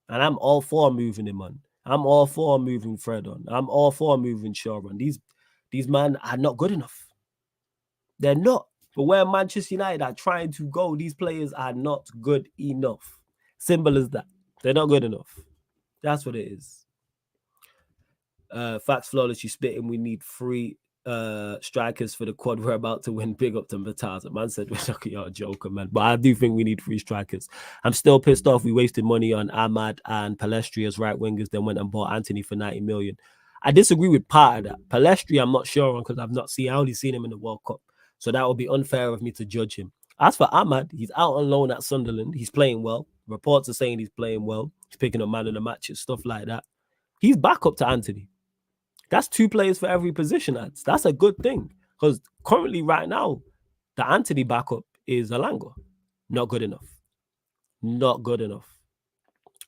A: And I'm all for moving him on. I'm all for moving Fred on. I'm all for moving Shaw on. These men are not good enough. They're not. But where Manchester United are trying to go, these players are not good enough. Simple as that. They're not good enough. That's what it is. Facts flawless, you spitting. We need 3 strikers for the quad. We're about to win. Big up to Mataz. Man said we're like, you're a joker, man. But I do think we need 3 strikers. I'm still pissed off. We wasted money on Ahmad and Palestri as right wingers, then went and bought Anthony for 90 million. I disagree with part of that. Palestri, I'm not sure on, because I only seen him in the World Cup. So that would be unfair of me to judge him. As for Ahmad, he's out on loan at Sunderland. He's playing well. Reports are saying he's playing well. He's picking up man of the matches, stuff like that. He's back up to Anthony. That's 2 players for every position. That's a good thing, because currently right now, the Anthony backup is Alanga. Not good enough. Not good enough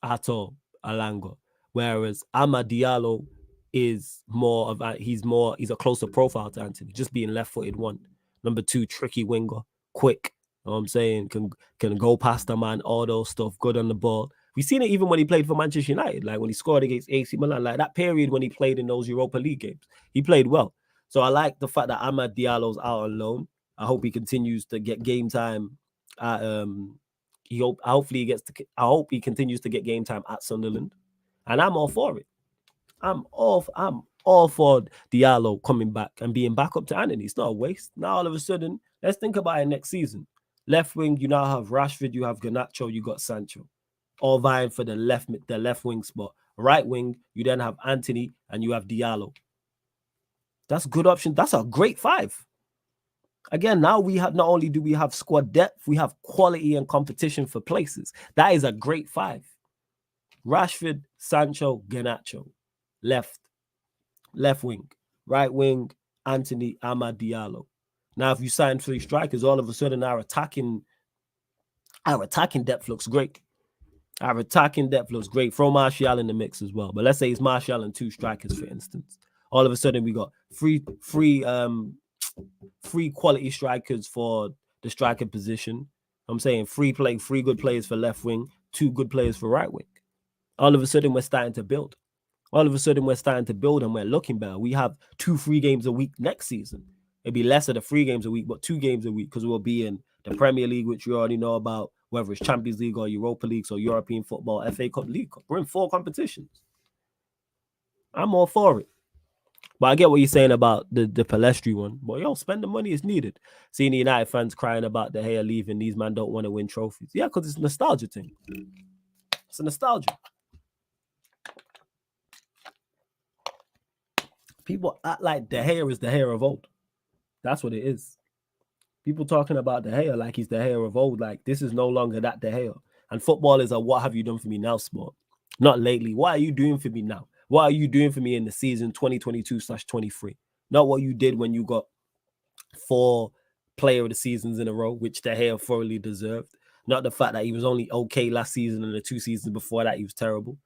A: at all, Alanga. Whereas Amad Diallo is more of he's a closer profile to Anthony, just being left-footed 1. Number 2, tricky winger, quick. You know what I'm saying? Can go past the man, all those stuff, good on the ball. We've seen it even when he played for Manchester United, like when he scored against AC Milan, like that period when he played in those Europa League games. He played well. So I like the fact that Amad Diallo's out on loan. I hope he continues to get game time at I hope he continues to get game time at Sunderland. And I'm all for it. I'm all for Diallo coming back and being back up to Anthony. It's not a waste. Now all of a sudden, let's think about it next season. Left wing, you now have Rashford, you have Garnacho, you got Sancho, all vying for the left wing spot. Right wing, you then have Anthony and you have Diallo. That's a good option. That's a great 5. Again, now we have, not only do we have squad depth, we have quality and competition for places. That is a great 5. Rashford, Sancho, Garnacho. Left wing. Right wing, Anthony, Amad Diallo. Now, if you sign 3 strikers, all of a sudden our attacking depth looks great. Our attacking depth looks great. Throw Martial in the mix as well. But let's say it's Martial and 2 strikers, for instance. All of a sudden we got three quality strikers for the striker position. I'm saying 3 good players for left wing, 2 good players for right wing. All of a sudden we're starting to build. And we're looking better. We have 2-3 games a week next season. It'd be less of the 3 games a week, but 2 games a week, because we'll be in the Premier League, which you already know about, whether it's Champions League or Europa League or European football, FA Cup, League Cup. We're in 4 competitions. I'm all for it. But I get what you're saying about the Palestri one. But spend the money is needed. Seeing the United fans crying about De Gea leaving, these men don't want to win trophies. Yeah, because it's a nostalgia thing. It's a nostalgia. People act like De Gea is De Gea of old. That's what it is. People talking about De Gea like he's De Gea of old. Like, this is no longer that De Gea. And football is a what have you done for me now sport. Not lately. What are you doing for me now? What are you doing for me in the season 2022/23? Not what you did when you got 4 player of the seasons in a row, which De Gea thoroughly deserved. Not the fact that he was only okay last season and the 2 seasons before that he was terrible.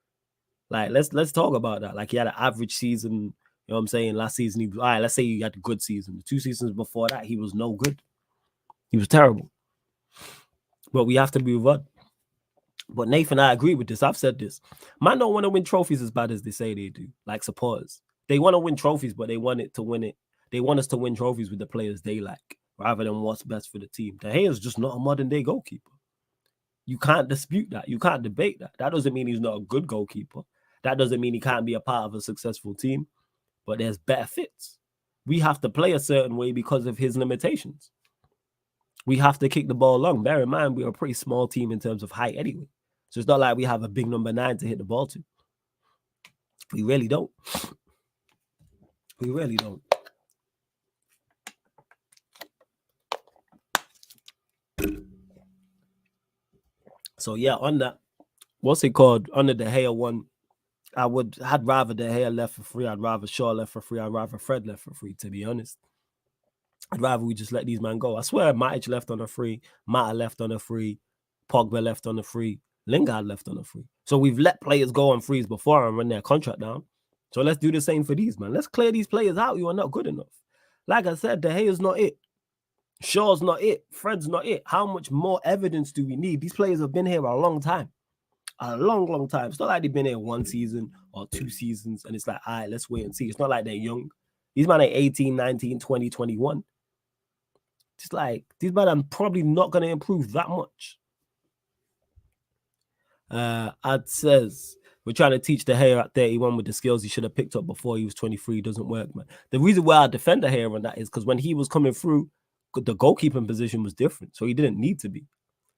A: Like, let's talk about that. Like, he had an average season. You know what I'm saying? Last season, he was, all right, let's say he had a good season. The 2 seasons before that, he was no good. He was terrible. But we have to move on. But Nathan, I agree with this. I've said this. Man don't want to win trophies as bad as they say they do, like supporters. They want to win trophies, but they want it to win it. They want us to win trophies with the players they like, rather than what's best for the team. De Gea is just not a modern-day goalkeeper. You can't dispute that. You can't debate that. That doesn't mean he's not a good goalkeeper. That doesn't mean he can't be a part of a successful team. But there's better fits. We have to play a certain way because of his limitations. we have to kick the ball long. Bear in mind, we're a pretty small team in terms of height anyway. So it's not like we have a big number 9 to hit the ball to. We really don't. We really don't. So yeah, on that, what's it called? On the De Gea one, I'd rather De Gea left for free. I'd rather Shaw left for free. I'd rather Fred left for free, to be honest. I'd rather we just let these men go. I swear, Matic left on a free, Mata left on a free, Pogba left on a free, Lingard left on a free. So we've let players go on frees before and run their contract down. So let's do the same for these, man. Let's clear these players out who are not good enough. Like I said, De Gea's not it. Shaw's not it. Fred's not it. How much more evidence do we need? These players have been here a long time. A long, long time. It's not like they've been here 1 season or 2 seasons and it's like, all right, let's wait and see. It's not like they're young. These men are 18, 19, 20, 21. It's like, these men are probably not going to improve that much. Ad says, we're trying to teach De Gea at 31 with the skills he should have picked up before he was 23. Doesn't work, man. The reason why I defend De Gea on that is because when he was coming through, the goalkeeping position was different. So he didn't need to be.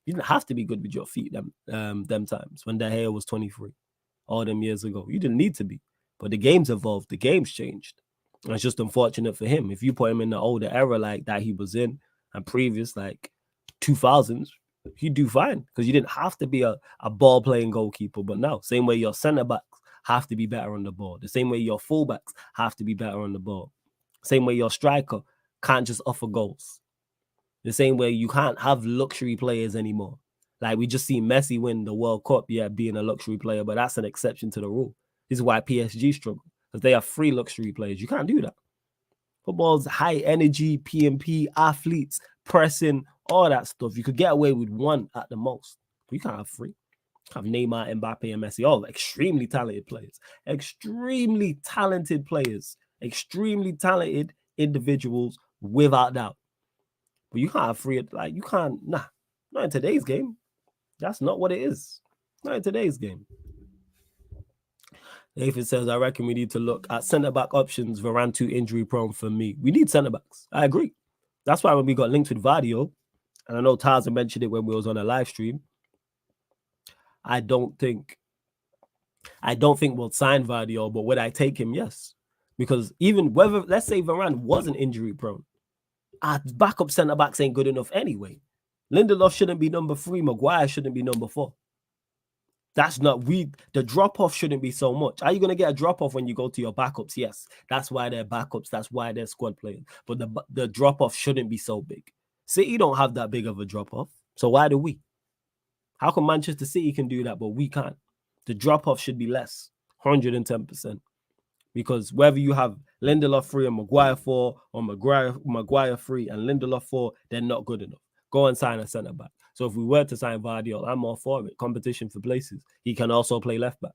A: You didn't have to be good with your feet them times when De Gea was 23 all them years ago. You didn't need to be. But the game's evolved. The game's changed. And it's just unfortunate for him. If you put him in the older era like that he was in and previous, like 2000s, he'd do fine because you didn't have to be a ball-playing goalkeeper. But now, same way your centre-backs have to be better on the ball. The same way your full-backs have to be better on the ball. Same way your striker can't just offer goals. The same way you can't have luxury players anymore. Like we just see Messi win the World Cup, yeah, being a luxury player, but that's an exception to the rule. This is why PSG struggle, because they have 3 luxury players. You can't do that. Football's high energy, PMP, athletes, pressing, all that stuff. You could get away with 1 at the most. But you can't have 3. You have Neymar, Mbappe, and Messi, all extremely talented players. Extremely talented players. Extremely talented individuals, without doubt. But you can't have 3, like, you can't, not in today's game. That's not what it is. Not in today's game. Nathan says, I reckon we need to look at centre-back options. Varane too injury-prone for me. We need centre-backs. I agree. That's why when we got linked with Vardio, and I know Taza mentioned it when we was on a live stream, I don't think we'll sign Vardio, but would I take him? Yes. Because even whether, let's say Varane wasn't injury-prone, our backup centre-backs ain't good enough anyway. Lindelof shouldn't be number 3. Maguire shouldn't be number 4. That's not, the drop-off shouldn't be so much. Are you going to get a drop-off when you go to your backups? Yes. That's why they're backups. That's why they're squad players. But the drop-off shouldn't be so big. City don't have that big of a drop-off. So why do we? How come Manchester City can do that, but we can't? The drop-off should be less. 110%. Because whether you have Lindelof 3 and Maguire 4, or Maguire 3 and Lindelof 4, they're not good enough. Go and sign a centre-back. So if we were to sign Vardiol, I'm all for it. Competition for places. He can also play left-back,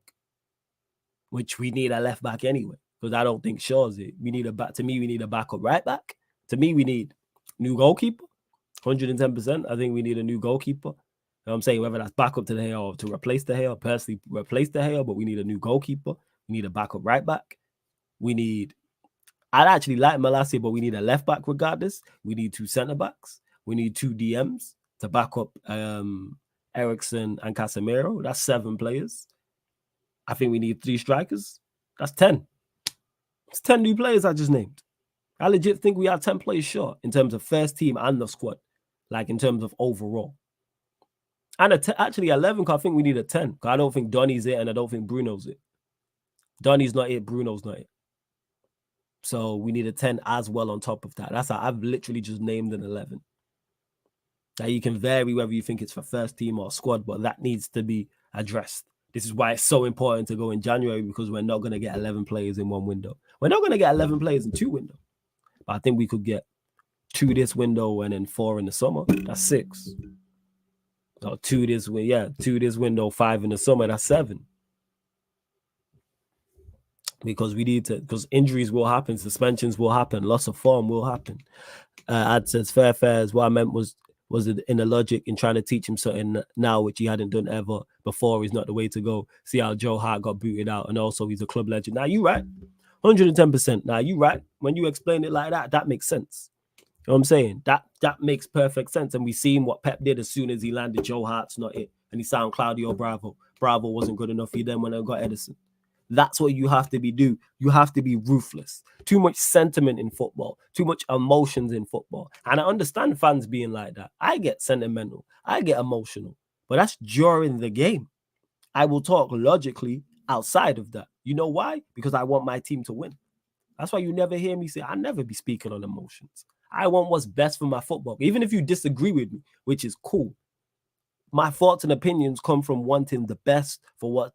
A: which we need a left-back anyway, because I don't think Shaw's it. We need a back. To me, we need a backup right-back. To me, we need new goalkeeper. 110%. I think we need a new goalkeeper. You know what I'm saying? Whether that's backup to De Gea or to replace De Gea, personally replace De Gea, but we need a new goalkeeper. We need a backup right-back. I'd actually like Malacia, but we need a left back regardless. We need 2 centre backs. We need 2 DMs to back up Eriksen and Casemiro. That's 7 players. I think we need 3 strikers. That's 10. It's 10 new players I just named. I legit think we are 10 players short in terms of first team and the squad, like in terms of overall. And actually 11, because I think we need a 10. Because I don't think Donny's it and I don't think Bruno's it. Donny's not it, Bruno's not it. So we need a 10 as well on top of that. That's how I've literally just named an 11. Now you can vary whether you think it's for first team or squad, but that needs to be addressed. This is why it's so important to go in January, because we're not going to get 11 players in 1 window. We're not going to get 11 players in 2 windows. But I think we could get 2 this window and then 4 in the summer. That's 6. Or 2 this window, 5 in the summer. That's 7. Because we need to, because injuries will happen, suspensions will happen, loss of form will happen. Ad says fair as what I meant was it in the logic in trying to teach him something now which he hadn't done ever before is not the way to go. See how Joe Hart got booted out, and also he's a club legend. Now you right, 110%. Now you right. When you explain it like that, that makes sense. You know what I'm saying? That makes perfect sense. And we seen what Pep did as soon as he landed Joe Hart's not it. And he signed Claudio Bravo. Bravo wasn't good enough. He then went and got Edison. That's what you have to do. You have to be ruthless. Too much sentiment in football, too much emotions in football. And I understand fans being like that. I get sentimental, I get emotional, but that's during the game. I will talk logically outside of that. You know why? Because I want my team to win. That's why you never hear me say, I never be speaking on emotions. I want what's best for my football. Even if you disagree with me, which is cool. My thoughts and opinions come from wanting the best for what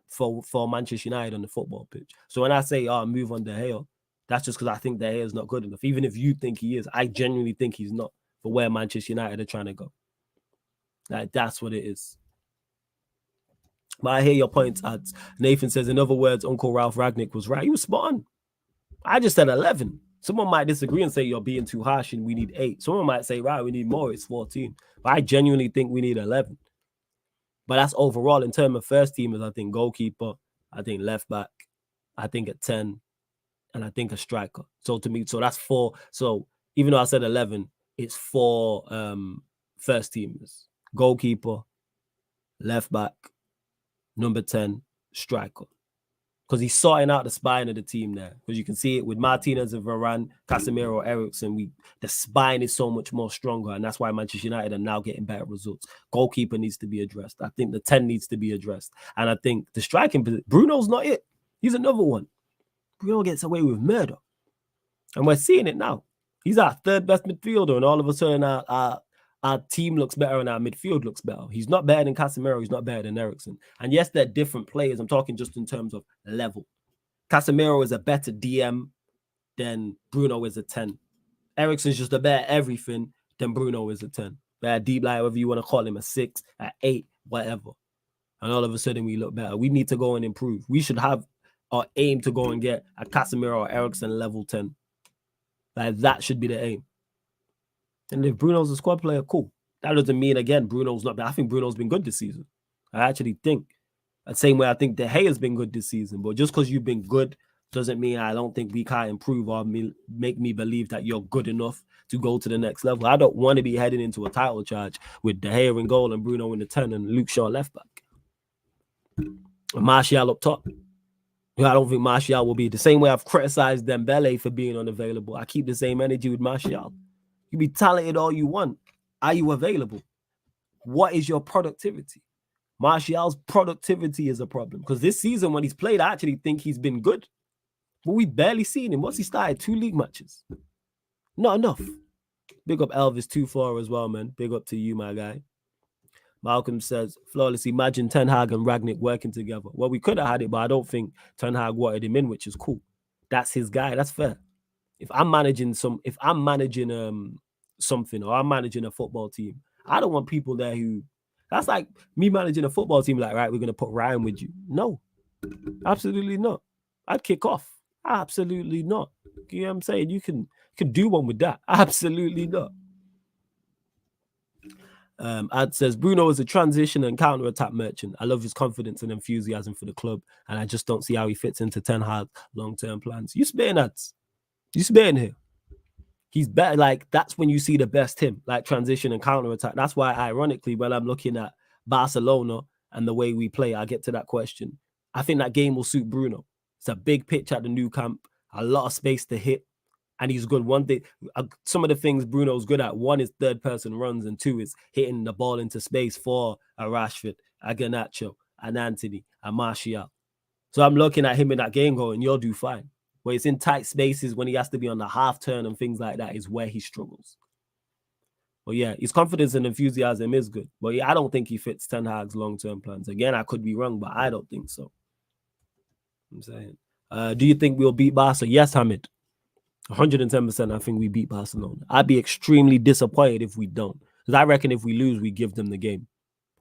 A: for Manchester United on the football pitch. So when I say, oh, move on De Gea, that's just because I think De Gea is not good enough. Even if you think he is, I genuinely think he's not for where Manchester United are trying to go. Like, that's what it is. But I hear your points, ads. Nathan says, in other words, Uncle Ralph Ragnick was right. He was spot on. I just said 11. Someone might disagree and say you're being too harsh and we need 8. Someone might say, right, we need more. It's 14. But I genuinely think we need 11. But that's overall in terms of first teamers. I think goalkeeper, I think left back, I think a 10, and I think a striker. So to me, so that's 4. So even though I said 11, it's 4 first teamers: goalkeeper, left back, number 10, striker. Because he's sorting out the spine of the team there. Because you can see it with Martinez and Varane, Casemiro, Eriksen. The spine is so much more stronger, and that's why Manchester United are now getting better results. Goalkeeper needs to be addressed. I think the 10 needs to be addressed. And I think the striking, Bruno's not it. He's another one. Bruno gets away with murder. And we're seeing it now. He's our third best midfielder, and all of a sudden our team looks better and our midfield looks better. He's not better than Casemiro. He's not better than Eriksen. And yes, they're different players. I'm talking just in terms of level. Casemiro is a better DM than Bruno is a 10. Eriksen's just a better everything than Bruno is a 10. Better deep line, whatever you want to call him, a 6, a 8, whatever. And all of a sudden we look better. We need to go and improve. We should have our aim to go and get a Casemiro or Eriksen level 10. Like, that should be the aim. And if Bruno's a squad player, cool. That doesn't mean, again, Bruno's not bad. I think Bruno's been good this season. I actually think. The same way I think De Gea has been good this season. But just because you've been good doesn't mean I don't think we can't improve or make me believe that you're good enough to go to the next level. I don't want to be heading into a title charge with De Gea in goal and Bruno in the 10 and Luke Shaw left back. And Martial up top. I don't think Martial will be the same way I've criticized Dembele for being unavailable. I keep the same energy with Martial. You be talented all you want. Are you available? What is your productivity? Martial's productivity is a problem because this season when he's played, I actually think he's been good. But we've barely seen him. What's he started? 2 league matches. Not enough. Big up Elvis 2-4 as well, man. Big up to you, my guy. Malcolm says, flawless, imagine Ten Hag and Ragnick working together. Well, we could have had it, but I don't think Ten Hag wanted him in, which is cool. That's his guy. That's fair. If I'm managing something, or I'm managing a football team, I don't want people there who, that's like me managing a football team, like, right, we're going to put Ryan with you. No, absolutely not. I'd kick off. Absolutely not. You know what I'm saying? You can do one with that. Absolutely not. Ad says, Bruno is a transition and counter-attack merchant. I love his confidence and enthusiasm for the club, and I just don't see how he fits into Ten Hag's long-term plans. You spitting, ads? You spitting here? He's better. Like, that's when you see the best him, like transition and counter-attack. That's why, ironically, when I'm looking at Barcelona and the way we play, I get to that question. I think that game will suit Bruno. It's a big pitch at the new camp, a lot of space to hit, and he's good. One thing, some of the things Bruno's good at, 1 is third-person runs, and 2 is hitting the ball into space for a Rashford, a Garnacho, an Anthony, a Martial. So I'm looking at him in that game going, you'll do fine. Where it's in tight spaces when he has to be on the half turn and things like that is where he struggles. Well, yeah, his confidence and enthusiasm is good. But yeah, I don't think he fits Ten Hag's long-term plans. Again, I could be wrong, but I don't think so. I'm saying. Do you think we'll beat Barca? Yes, Hamid. 110% I think we beat Barcelona. I'd be extremely disappointed if we don't. Because I reckon if we lose, we give them the game.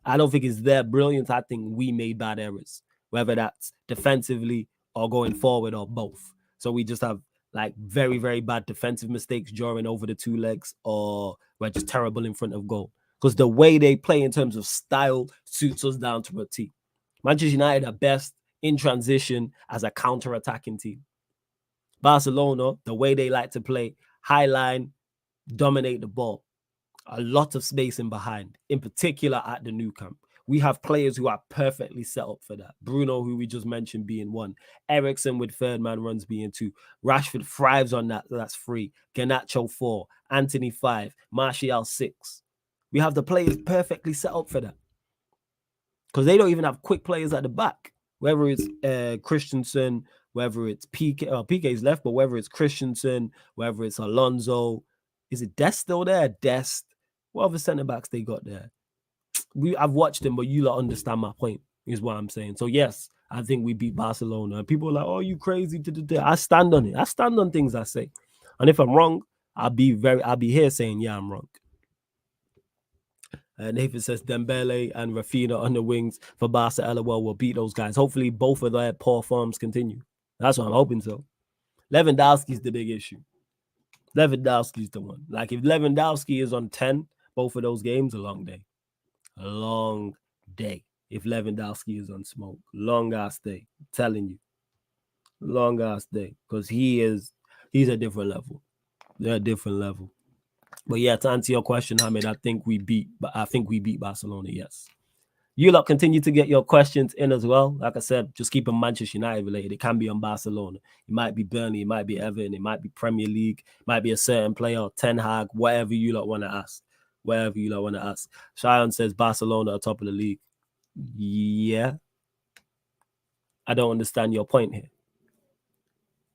A: I don't think it's their brilliance. I think we made bad errors, whether that's defensively or going forward or both. So we just have like very, very bad defensive mistakes during over the 2 legs, or we're just terrible in front of goal. Because the way they play in terms of style suits us down to a T. Manchester United are best in transition as a counter-attacking team. Barcelona, the way they like to play, high line, dominate the ball. A lot of space in behind, in particular at the new camp. We have players who are perfectly set up for that. Bruno, who we just mentioned, being one. Ericsson with third man runs being two. Rashford thrives on that. That's three. Garnacho 4. Anthony 5. Martial 6. We have the players perfectly set up for that. Because they don't even have quick players at the back. Whether it's Christensen, whether it's PK, PK's left, but whether it's Christensen, whether it's Alonso, is it Dest still there? Dest. What other centre backs they got there? I've watched them, but you lot understand my point, is what I'm saying. So yes, I think we beat Barcelona. And people are like, "Oh, you crazy?" I stand on it. I stand on things I say, and if I'm wrong, I'll be here saying, "Yeah, I'm wrong." Nathan says Dembele and Rafinha on the wings for Barca. LOL will beat those guys. Hopefully, both of their poor forms continue. That's what I'm hoping so. Lewandowski's the big issue. Lewandowski's the one. Like, if Lewandowski is on 10, both of those games, a long day. A long day. If Lewandowski is on smoke. Long ass day. I'm telling you. Long ass day. Because he's a different level. They're a different level. But yeah, to answer your question, Hamid, I think we beat Barcelona, yes. You lot continue to get your questions in as well. Like I said, just keep them Manchester United related. It can be on Barcelona. It might be Burnley. It might be Everton. It might be Premier League. It might be a certain player, Ten Hag, whatever you lot want to ask. Wherever you lot want to ask. Cheyenne says Barcelona are top of the league. Yeah. I don't understand your point here.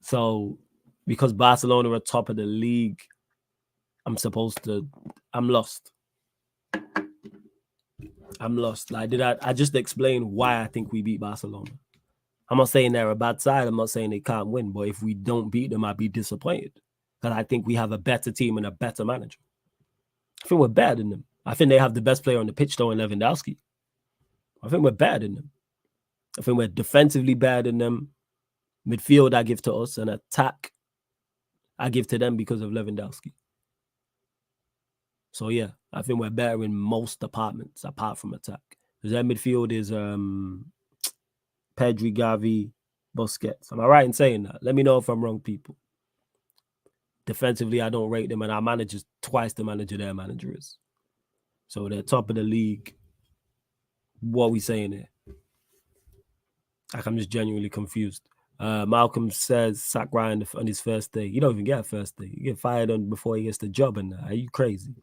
A: So, because Barcelona are top of the league, I'm lost. I'm lost. Like, I just explained why I think we beat Barcelona. I'm not saying they're a bad side. I'm not saying they can't win. But if we don't beat them, I'd be disappointed. Because I think we have a better team and a better manager. I think we're better than them. I think they have the best player on the pitch, though, in Lewandowski. I think we're better than them. I think we're defensively better than them. Midfield, I give to us. And attack, I give to them because of Lewandowski. So, yeah, I think we're better in most departments apart from attack. Because their midfield is Pedri, Gavi, Busquets. Am I right in saying that? Let me know if I'm wrong, people. Defensively, I don't rate them, and our manager's twice the manager their manager is. So they're top of the league. What are we saying here? Like, I'm just genuinely confused. Malcolm says sack Ryan on his first day. You don't even get a first day. You get fired on before he gets the job. And are you crazy?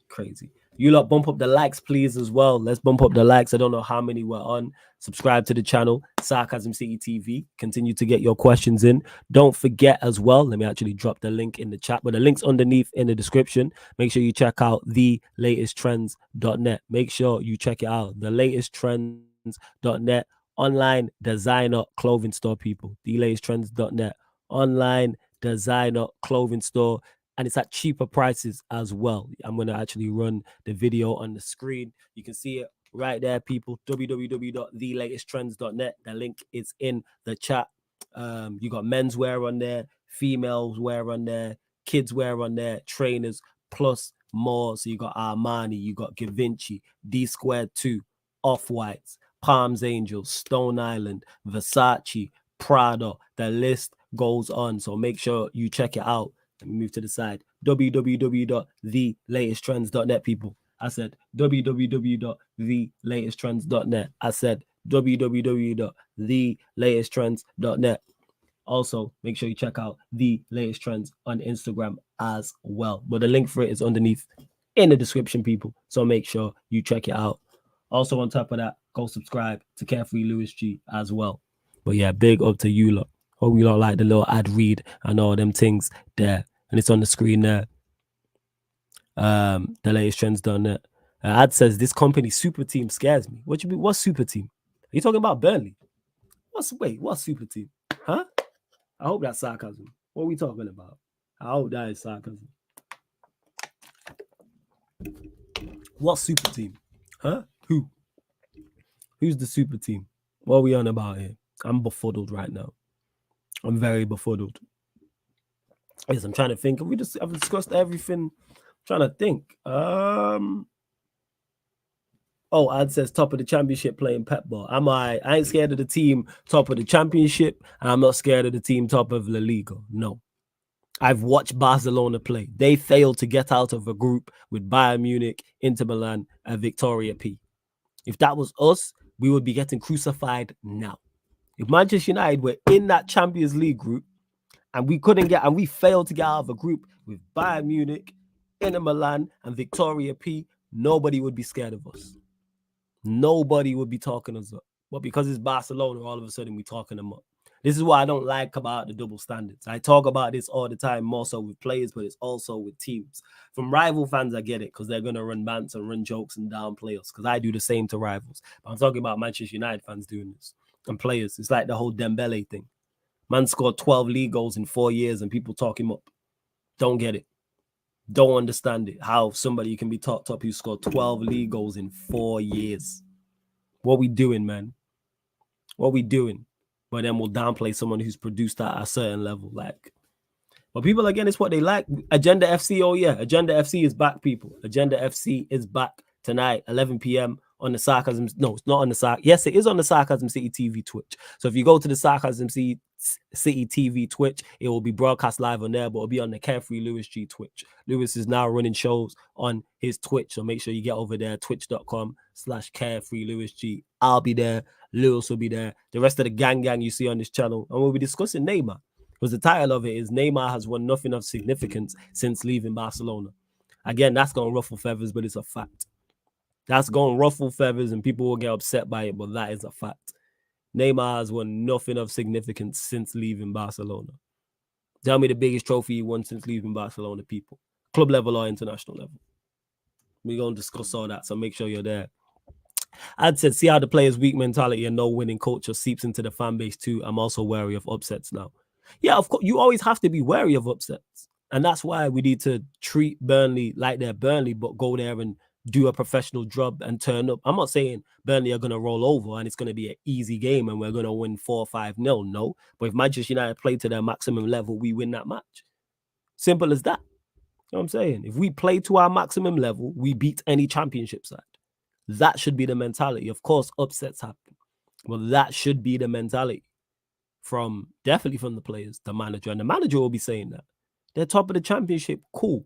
A: Crazy. You lot bump up the likes, please, as well. Let's bump up the likes. I don't know how many we're on. Subscribe to the channel, Sarcasm City TV. Continue to get your questions in. Don't forget as well, let me actually drop the link in the chat, but the link's underneath in the description. Make sure you check out thelatesttrends.net. Make sure you check it out. Thelatesttrends.net. Online designer clothing store, people. Thelatesttrends.net. Online designer clothing store. And it's at cheaper prices as well. I'm going to actually run the video on the screen. You can see it right there, people. www.thelatesttrends.net. The link is in the chat. You got men's wear on there, females wear on there, kids wear on there, trainers, plus more. So you got Armani, you got Givenchy, D2, Off-Whites, Palms Angels, Stone Island, Versace, Prada. The list goes on. So make sure you check it out. Let me move to the side. www.thelatesttrends.net, people. I said www.thelatesttrends.net. I said www.thelatesttrends.net. Also, make sure you check out The Latest Trends on Instagram as well. But the link for it is underneath in the description, people. So make sure you check it out. Also, on top of that, go subscribe to Carefree Lewis G as well. But yeah, big up to you lot. Hope you lot like the little ad read and all them things there. And it's on the screen there. The latest trends done it. Ad says this company super team scares me. What you mean? What super team? Are you talking about Burnley? What super team? Huh? I hope that's sarcasm. What are we talking about? I hope that is sarcasm. What super team? Huh? Who? Who's the super team? What are we on about here? I'm befuddled right now. I'm very befuddled. Yes, I'm trying to think. I've discussed everything. I'm trying to think. Ad says top of the championship playing pep ball. I ain't scared of the team top of the championship, and I'm not scared of the team top of La Liga. No. I've watched Barcelona play. They failed to get out of a group with Bayern Munich, Inter Milan, and Victoria P. If that was us, we would be getting crucified now. If Manchester United were in that Champions League group and we failed to get out of a group with Bayern Munich, Inter Milan, and Victoria P, nobody would be scared of us. Nobody would be talking us up. But because it's Barcelona, all of a sudden we're talking them up. This is what I don't like about the double standards. I talk about this all the time, more so with players, but it's also with teams. From rival fans, I get it, because they're going to run bants and run jokes and downplay us, because I do the same to rivals. But I'm talking about Manchester United fans doing this, and players. It's like the whole Dembele thing. Man scored 12 league goals in 4 years, and people talk him up. Don't get it. Don't understand it. How somebody can be talked up who scored 12 league goals in 4 years. What we doing, man? What we doing? But then we'll downplay someone who's produced at a certain level. Like, but people, again, it's what they like. Agenda FC, oh yeah. Agenda FC is back, people. Agenda FC is back tonight, 11 p.m. on the Sarcasm. No, it's not on the Sarcasm. Yes, it is on the Sarcasm City TV Twitch. So if you go to the Sarcasm City TV Twitch, it will be broadcast live on there, but it'll be on the Carefree Lewis G Twitch. Lewis is now running shows on his Twitch, so make sure you get over there, twitch.com/Carefree Lewis G. I'll be there. Lewis will be there. The rest of the gang you see on this channel, and we'll be discussing Neymar, because the title of it is Neymar has won nothing of significance since leaving Barcelona. Again, that's going to ruffle feathers, but it's a fact. That's going to ruffle feathers, and people will get upset by it, but that is a fact. Neymar has won nothing of significance since leaving Barcelona. Tell me the biggest trophy he won since leaving Barcelona, people. Club level or international level. We're going to discuss all that, so make sure you're there. I'd said, see how the players' weak mentality and no winning culture seeps into the fan base too. I'm also wary of upsets now. Yeah, of course, you always have to be wary of upsets. And that's why we need to treat Burnley like they're Burnley, but go there and do a professional job and turn up. I'm not saying Burnley are going to roll over and it's going to be an easy game and we're going to win 4-5-0. No. But if Manchester United play to their maximum level, we win that match. Simple as that. You know what I'm saying? If we play to our maximum level, we beat any championship side. That should be the mentality. Of course, upsets happen. Well, that should be the mentality definitely from the players, the manager. And the manager will be saying that. They're top of the championship. Cool.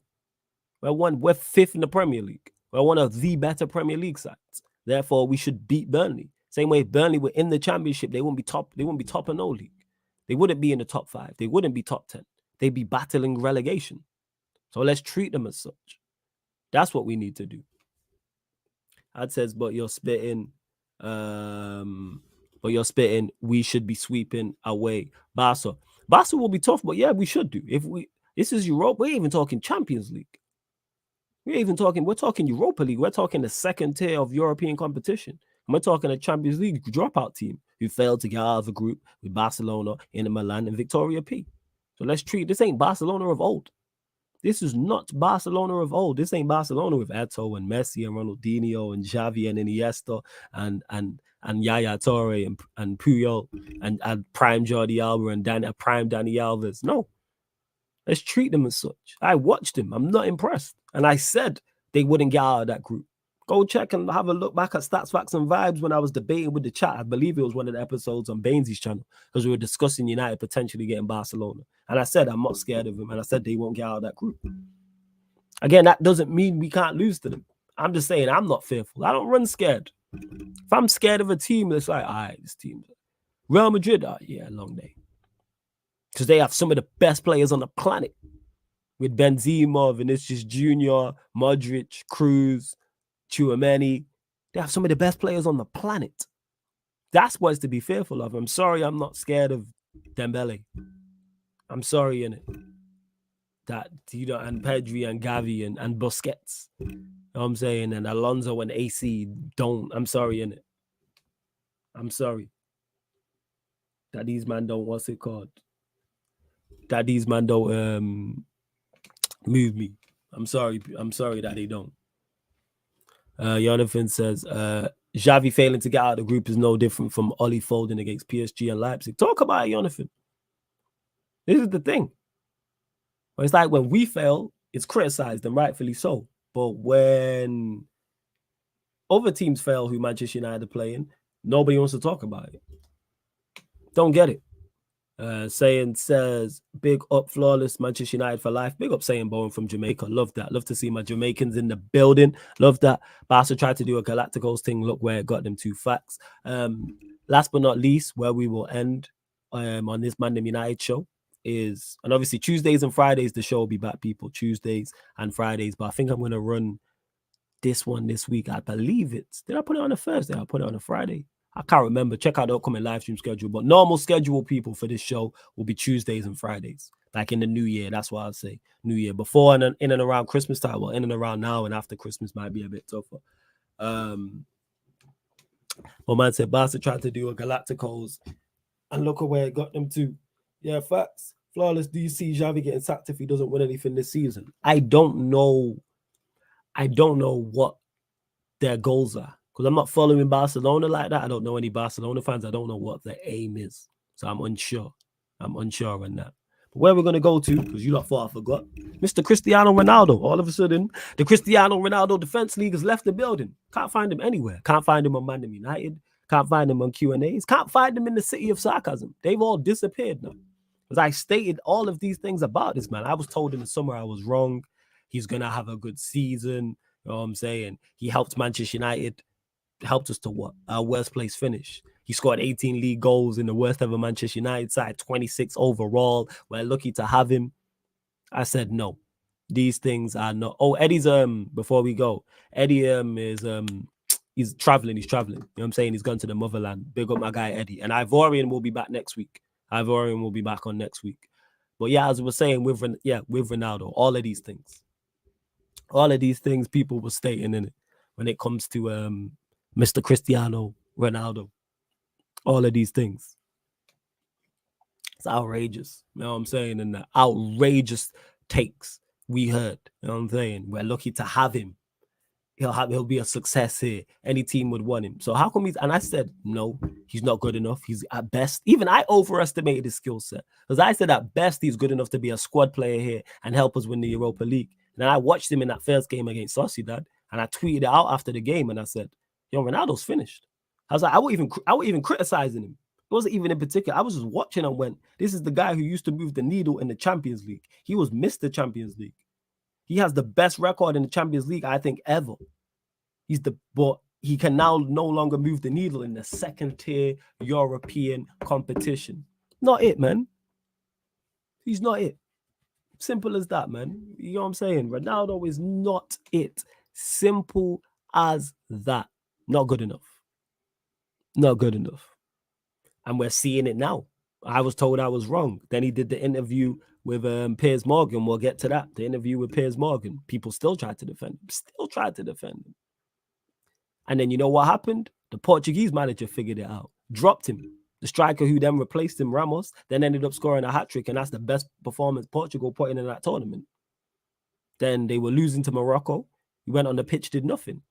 A: We're fifth in the Premier League. We're one of the better Premier League sides. Therefore, we should beat Burnley. Same way if Burnley were in the championship, they wouldn't be top. They wouldn't be top of no league. They wouldn't be in the top 5. They wouldn't be top 10. They'd be battling relegation. So let's treat them as such. That's what we need to do. Ad says, but you're spitting. We should be sweeping away Barca. Barca will be tough, but yeah, we should do. This is Europe. We're even talking Champions League. We're talking Europa League. We're talking the second tier of European competition. And we're talking a Champions League dropout team who failed to get out of the group with Barcelona, Inter Milan, and Victoria P. So let's treat this ain't Barcelona of old. This is not Barcelona of old. This ain't Barcelona with Eto'o and Messi and Ronaldinho and Xavi and Iniesta and Yaya Toure and Puyol and prime Jordi Alba and prime Dani Alves. No. Let's treat them as such. I watched them. I'm not impressed. And I said they wouldn't get out of that group. Go check and have a look back at Stats, Facts, and Vibes when I was debating with the chat. I believe it was one of the episodes on Bainesy's channel because we were discussing United potentially getting Barcelona. And I said I'm not scared of them. And I said they won't get out of that group. Again, that doesn't mean we can't lose to them. I'm just saying I'm not fearful. I don't run scared. If I'm scared of a team, it's like, all right, this team. Real Madrid, yeah, long day. Because they have some of the best players on the planet. With Benzema, Vinicius Jr., Modric, Cruz, Tchouameni. They have some of the best players on the planet. That's what's to be fearful of. I'm sorry I'm not scared of Dembele. I'm sorry, innit? That, and Pedri and Gavi and Busquets. You know what I'm saying? And Alonso and AC don't. I'm sorry, innit? I'm sorry. That these man don't, what's it called? That these man don't move me. I'm sorry that they don't. Jonathan says, Xavi failing to get out of the group is no different from Oli folding against PSG and Leipzig. Talk about it, Jonathan. This is the thing. It's like when we fail, it's criticized, and rightfully so. But when other teams fail who Manchester United are playing, nobody wants to talk about it. Don't get it. Saying says, big up flawless Manchester United for life. Big up saying Bowen from Jamaica. Love that. Love to see my Jamaicans in the building. Love that. Barca tried to do a Galacticos thing. Look where it got them 2 facts. Last but not least, where we will end on this ManDem United show is, and obviously Tuesdays and Fridays, the show will be back, people. Tuesdays and Fridays. But I think I'm going to run this one this week. I believe it's, did I put it on a Thursday? I put it on a Friday. I can't remember. Check out the upcoming live stream schedule. But normal schedule, people, for this show will be Tuesdays and Fridays, like in the new year. That's what I'd say. New year. Before and in and around Christmas time, well, in and around now and after Christmas might be a bit tougher. Well, man said Barca tried to do a Galacticos and look at where it got them to. Yeah, facts. Flawless, do you see Xavi getting sacked if he doesn't win anything this season? I don't know what their goals are, because I'm not following Barcelona like that. I don't know any Barcelona fans. I don't know what their aim is. So I'm unsure. On that. But where we're going to go to, because you lot thought I forgot, Mr. Cristiano Ronaldo. All of a sudden, the Cristiano Ronaldo Defense League has left the building. Can't find him anywhere. Can't find him on ManDem United. Can't find him on Q&As. Can't find him in the city of Sarcasm. They've all disappeared now. Because I stated all of these things about this man. I was told in the summer I was wrong. He's going to have a good season. You know what I'm saying? He helped Manchester United, helped us to what? Our worst place finish. He scored 18 league goals in the worst ever Manchester United side, 26 overall. We're lucky to have him. I said no. These things are not. Oh, Eddie's before we go, Eddie is he's traveling. You know what I'm saying? He's gone to the motherland. Big up my guy Eddie. And Ivorian will be back next week. Ivorian will be back on next week. But yeah, as we were saying with Ronaldo, all of these things people were stating in it when it comes to Mr. Cristiano Ronaldo. All of these things. It's outrageous. You know what I'm saying? And the outrageous takes we heard. You know what I'm saying? We're lucky to have him. He'll be a success here. Any team would want him. So how come and I said, no, he's not good enough. He's at best. Even I overestimated his skill set. Because I said at best he's good enough to be a squad player here and help us win the Europa League. And then I watched him in that first game against Sociedad, and I tweeted it out after the game, and I said, yo, Ronaldo's finished. I was like, I wasn't even criticizing him. It wasn't even in particular. I was just watching and went, this is the guy who used to move the needle in the Champions League. He was Mr. Champions League. He has the best record in the Champions League, I think, ever. But he can now no longer move the needle in the second-tier European competition. Not it, man. He's not it. Simple as that, man. You know what I'm saying? Ronaldo is not it. Simple as that. Not good enough. Not good enough. And we're seeing it now. I was told I was wrong. Then he did the interview with Piers Morgan. We'll get to that. The interview with Piers Morgan. People still tried to defend him. And then you know what happened? The Portuguese manager figured it out. Dropped him. The striker who then replaced him, Ramos, then ended up scoring a hat-trick, and that's the best performance Portugal put in that tournament. Then they were losing to Morocco. He went on the pitch, did nothing.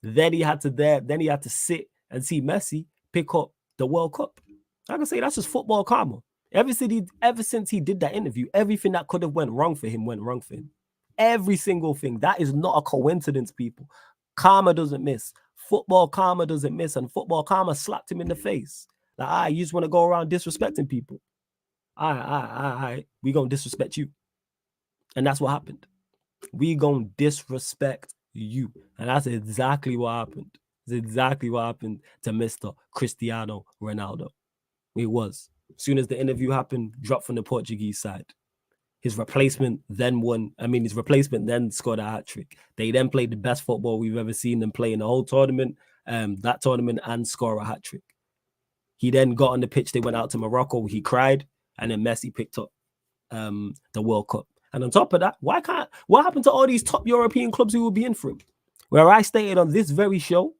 A: Then he had to sit and see Messi pick up the World Cup. I can say that's just football karma. Ever since he did that interview, everything that could have went wrong for him went wrong for him. Every single thing. That is not a coincidence, people. Karma doesn't miss. Football karma doesn't miss, and football karma slapped him in the face. Like, you just want to go around disrespecting people. We gonna disrespect you. And that's what happened. We gonna disrespect you. And that's exactly what happened. It's exactly what happened to Mr. Cristiano Ronaldo. It was. As soon as the interview happened, dropped from the Portuguese side. His replacement then scored a hat-trick. They then played the best football we've ever seen them play in the whole tournament, that tournament, and score a hat-trick. He then got on the pitch. They went out to Morocco. He cried, and then Messi picked up the World Cup. And on top of that, what happened to all these top European clubs who will be in for him? Where I stated on this very show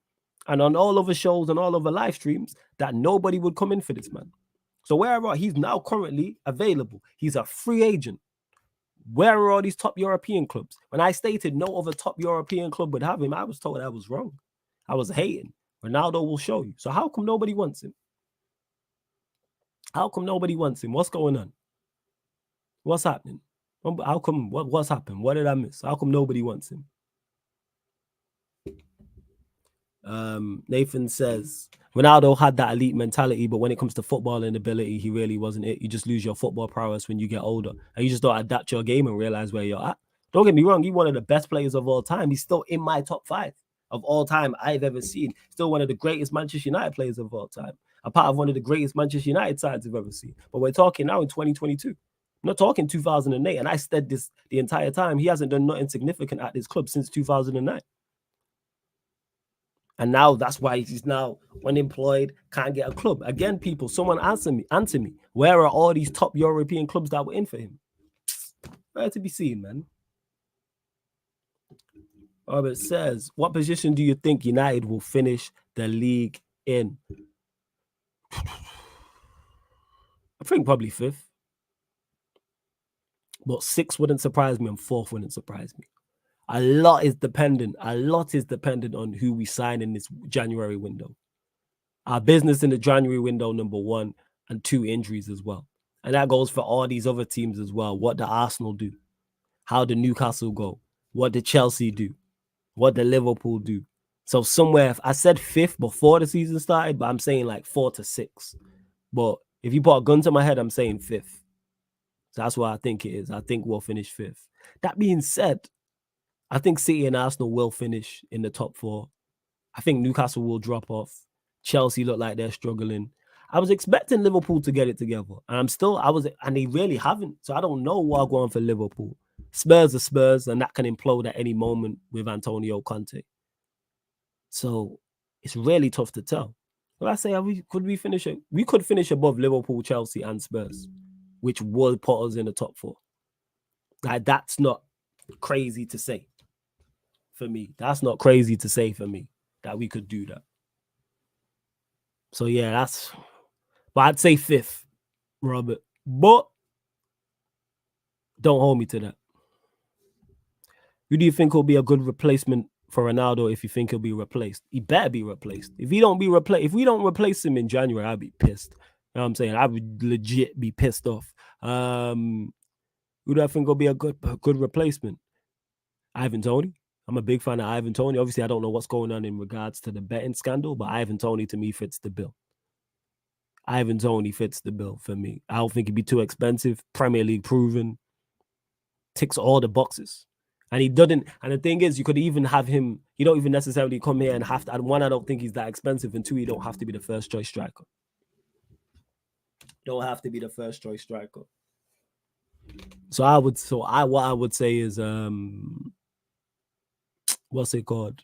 A: and on all other shows and all other live streams that nobody would come in for this man. So wherever he's now currently available, he's a free agent. Where are all these top European clubs? When I stated no other top European club would have him, I was told I was wrong. I was hating. Ronaldo will show you. So how come nobody wants him? How come nobody wants him? What's going on? What's happening? How come? What's happened? What did I miss? How come nobody wants him? Nathan says, Ronaldo had that elite mentality, but when it comes to football and ability, he really wasn't it. You just lose your football prowess when you get older, and you just don't adapt your game and realize where you're at. Don't get me wrong, he's one of the best players of all time. He's still in my top 5 of all time I've ever seen. Still one of the greatest Manchester United players of all time. A part of one of the greatest Manchester United sides I've ever seen. But we're talking now in 2022. I'm not talking 2008. And I said this the entire time. He hasn't done nothing significant at this club since 2009. And now that's why he's now unemployed, can't get a club. Again, people, someone answer me. Where are all these top European clubs that were in for him? Where to be seen, man? Robert says, what position do you think United will finish the league in? I think probably 5th. But 6th wouldn't surprise me and 4th wouldn't surprise me. A lot is dependent on who we sign in this January window. Our business in the January window, number 1, and 2, injuries as well. And that goes for all these other teams as well. What the Arsenal do? How the Newcastle go? What the Chelsea do? What the Liverpool do? So somewhere, I said 5th before the season started, but I'm saying like 4 to 6. But if you put a gun to my head, I'm saying 5th. So that's what I think it is. I think we'll finish 5th. That being said, I think City and Arsenal will finish in the top 4. I think Newcastle will drop off. Chelsea look like they're struggling. I was expecting Liverpool to get it together. And and they really haven't. So I don't know what I'm going for Liverpool. Spurs are Spurs, and that can implode at any moment with Antonio Conte. So it's really tough to tell. But I say, could we finish it? We could finish above Liverpool, Chelsea, and Spurs, which will put us in the top 4. Like, that's not crazy to say for me. That's not crazy to say for me that we could do that. So yeah, but I'd say 5th, Robert. But don't hold me to that. Who do you think will be a good replacement for Ronaldo if you think he'll be replaced? He better be replaced. If we don't replace him in January, I'd be pissed. You know what I'm saying? I would legit be pissed off. Who do I think will be a good replacement? Ivan Toney. I'm a big fan of Ivan Toney. Obviously, I don't know what's going on in regards to the betting scandal, but Ivan Toney to me fits the bill. Ivan Toney fits the bill for me. I don't think he'd be too expensive. Premier League proven. Ticks all the boxes. And he doesn't. And the thing is, you could even have him. You don't even necessarily come here and have to. And 1, I don't think he's that expensive. And 2, you don't have to be the first choice striker. Don't have to be the first choice striker. So what I would say is what's it called?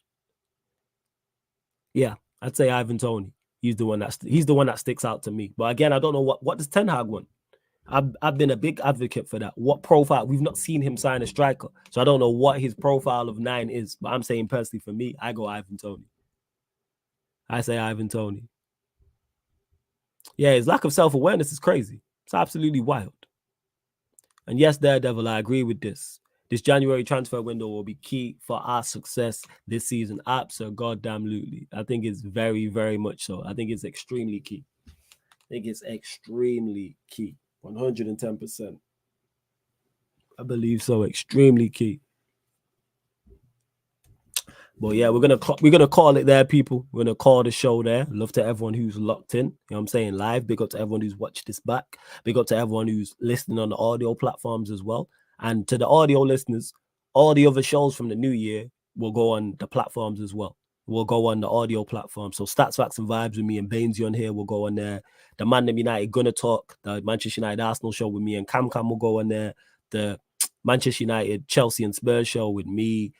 A: Yeah, I'd say Ivan Toney. He's the one that sticks out to me. But again, I don't know what does Ten Hag want. I've been a big advocate for that. What profile? We've not seen him sign a striker, so I don't know what his profile of 9 is. But I'm saying personally, for me, I go Ivan Toney. I say Ivan Toney. Yeah, his lack of self-awareness is crazy. It's absolutely wild. And yes, Daredevil, I agree with this. This January transfer window will be key for our success this season. Absolutely. I think it's very, very much so. I think it's extremely key. 110%. I believe so. Extremely key. But yeah, we're gonna call it there, people. We're gonna call the show there. Love to everyone who's locked in. You know what I'm saying? Live. Big up to everyone who's watched this back. Big up to everyone who's listening on the audio platforms as well. And to the audio listeners, all the other shows from the new year will go on the platforms as well. Will go on the audio platform. So Stats, Facts, and Vibes with me and Bainesy on here will go on there. The ManDem United Gonna Talk, the Manchester United Arsenal show with me and Cam will go on there. The Manchester United Chelsea and Spurs show with me,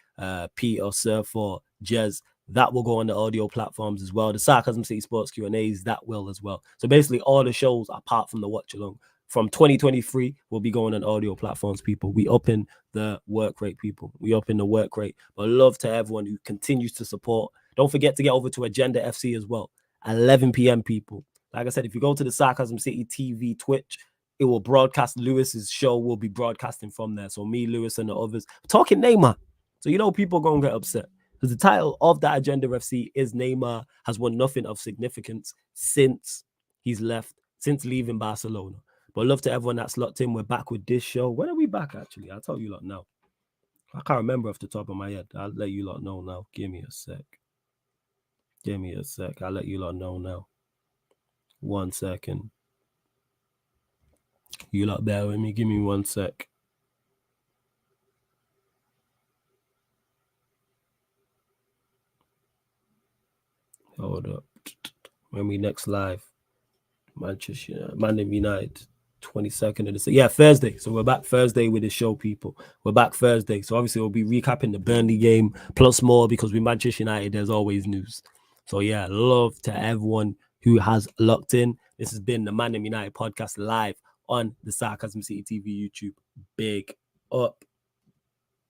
A: Peter, Surf, or Jez, that will go on the audio platforms as well. The Sarcasm City Sports Q&As, that will as well. So basically all the shows, apart from the watch along, from 2023 will be going on audio platforms, people. We up in the work rate, people. We up in the work rate. But love to everyone who continues to support. Don't forget to get over to Agenda FC as well. 11 p.m. people. Like I said, if you go to the Sarcasm City TV Twitch, it will broadcast. Lewis's show will be broadcasting from there. So me, Lewis, and the others talking Neymar. So you know people are going to get upset. Because the title of that Agenda FC is Neymar has won nothing of significance since he's left, since leaving Barcelona. But love to everyone that's locked in. We're back with this show. When are we back, actually? I'll tell you lot now. I can't remember off the top of my head. I'll let you lot know now. Give me a sec. Give me a sec. I'll let you lot know now. 1 second. You lot bear with me. Give me 1 sec. Hold up. When we next live, Manchester, ManDem United, 22nd of the yeah, Thursday. So we're back Thursday with the show, people. We're back Thursday. So obviously we'll be recapping the Burnley game plus more, because with Manchester United, there's always news. So yeah, love to everyone who has locked in. This has been the ManDem United podcast live on the Sarcasm City TV YouTube. Big up.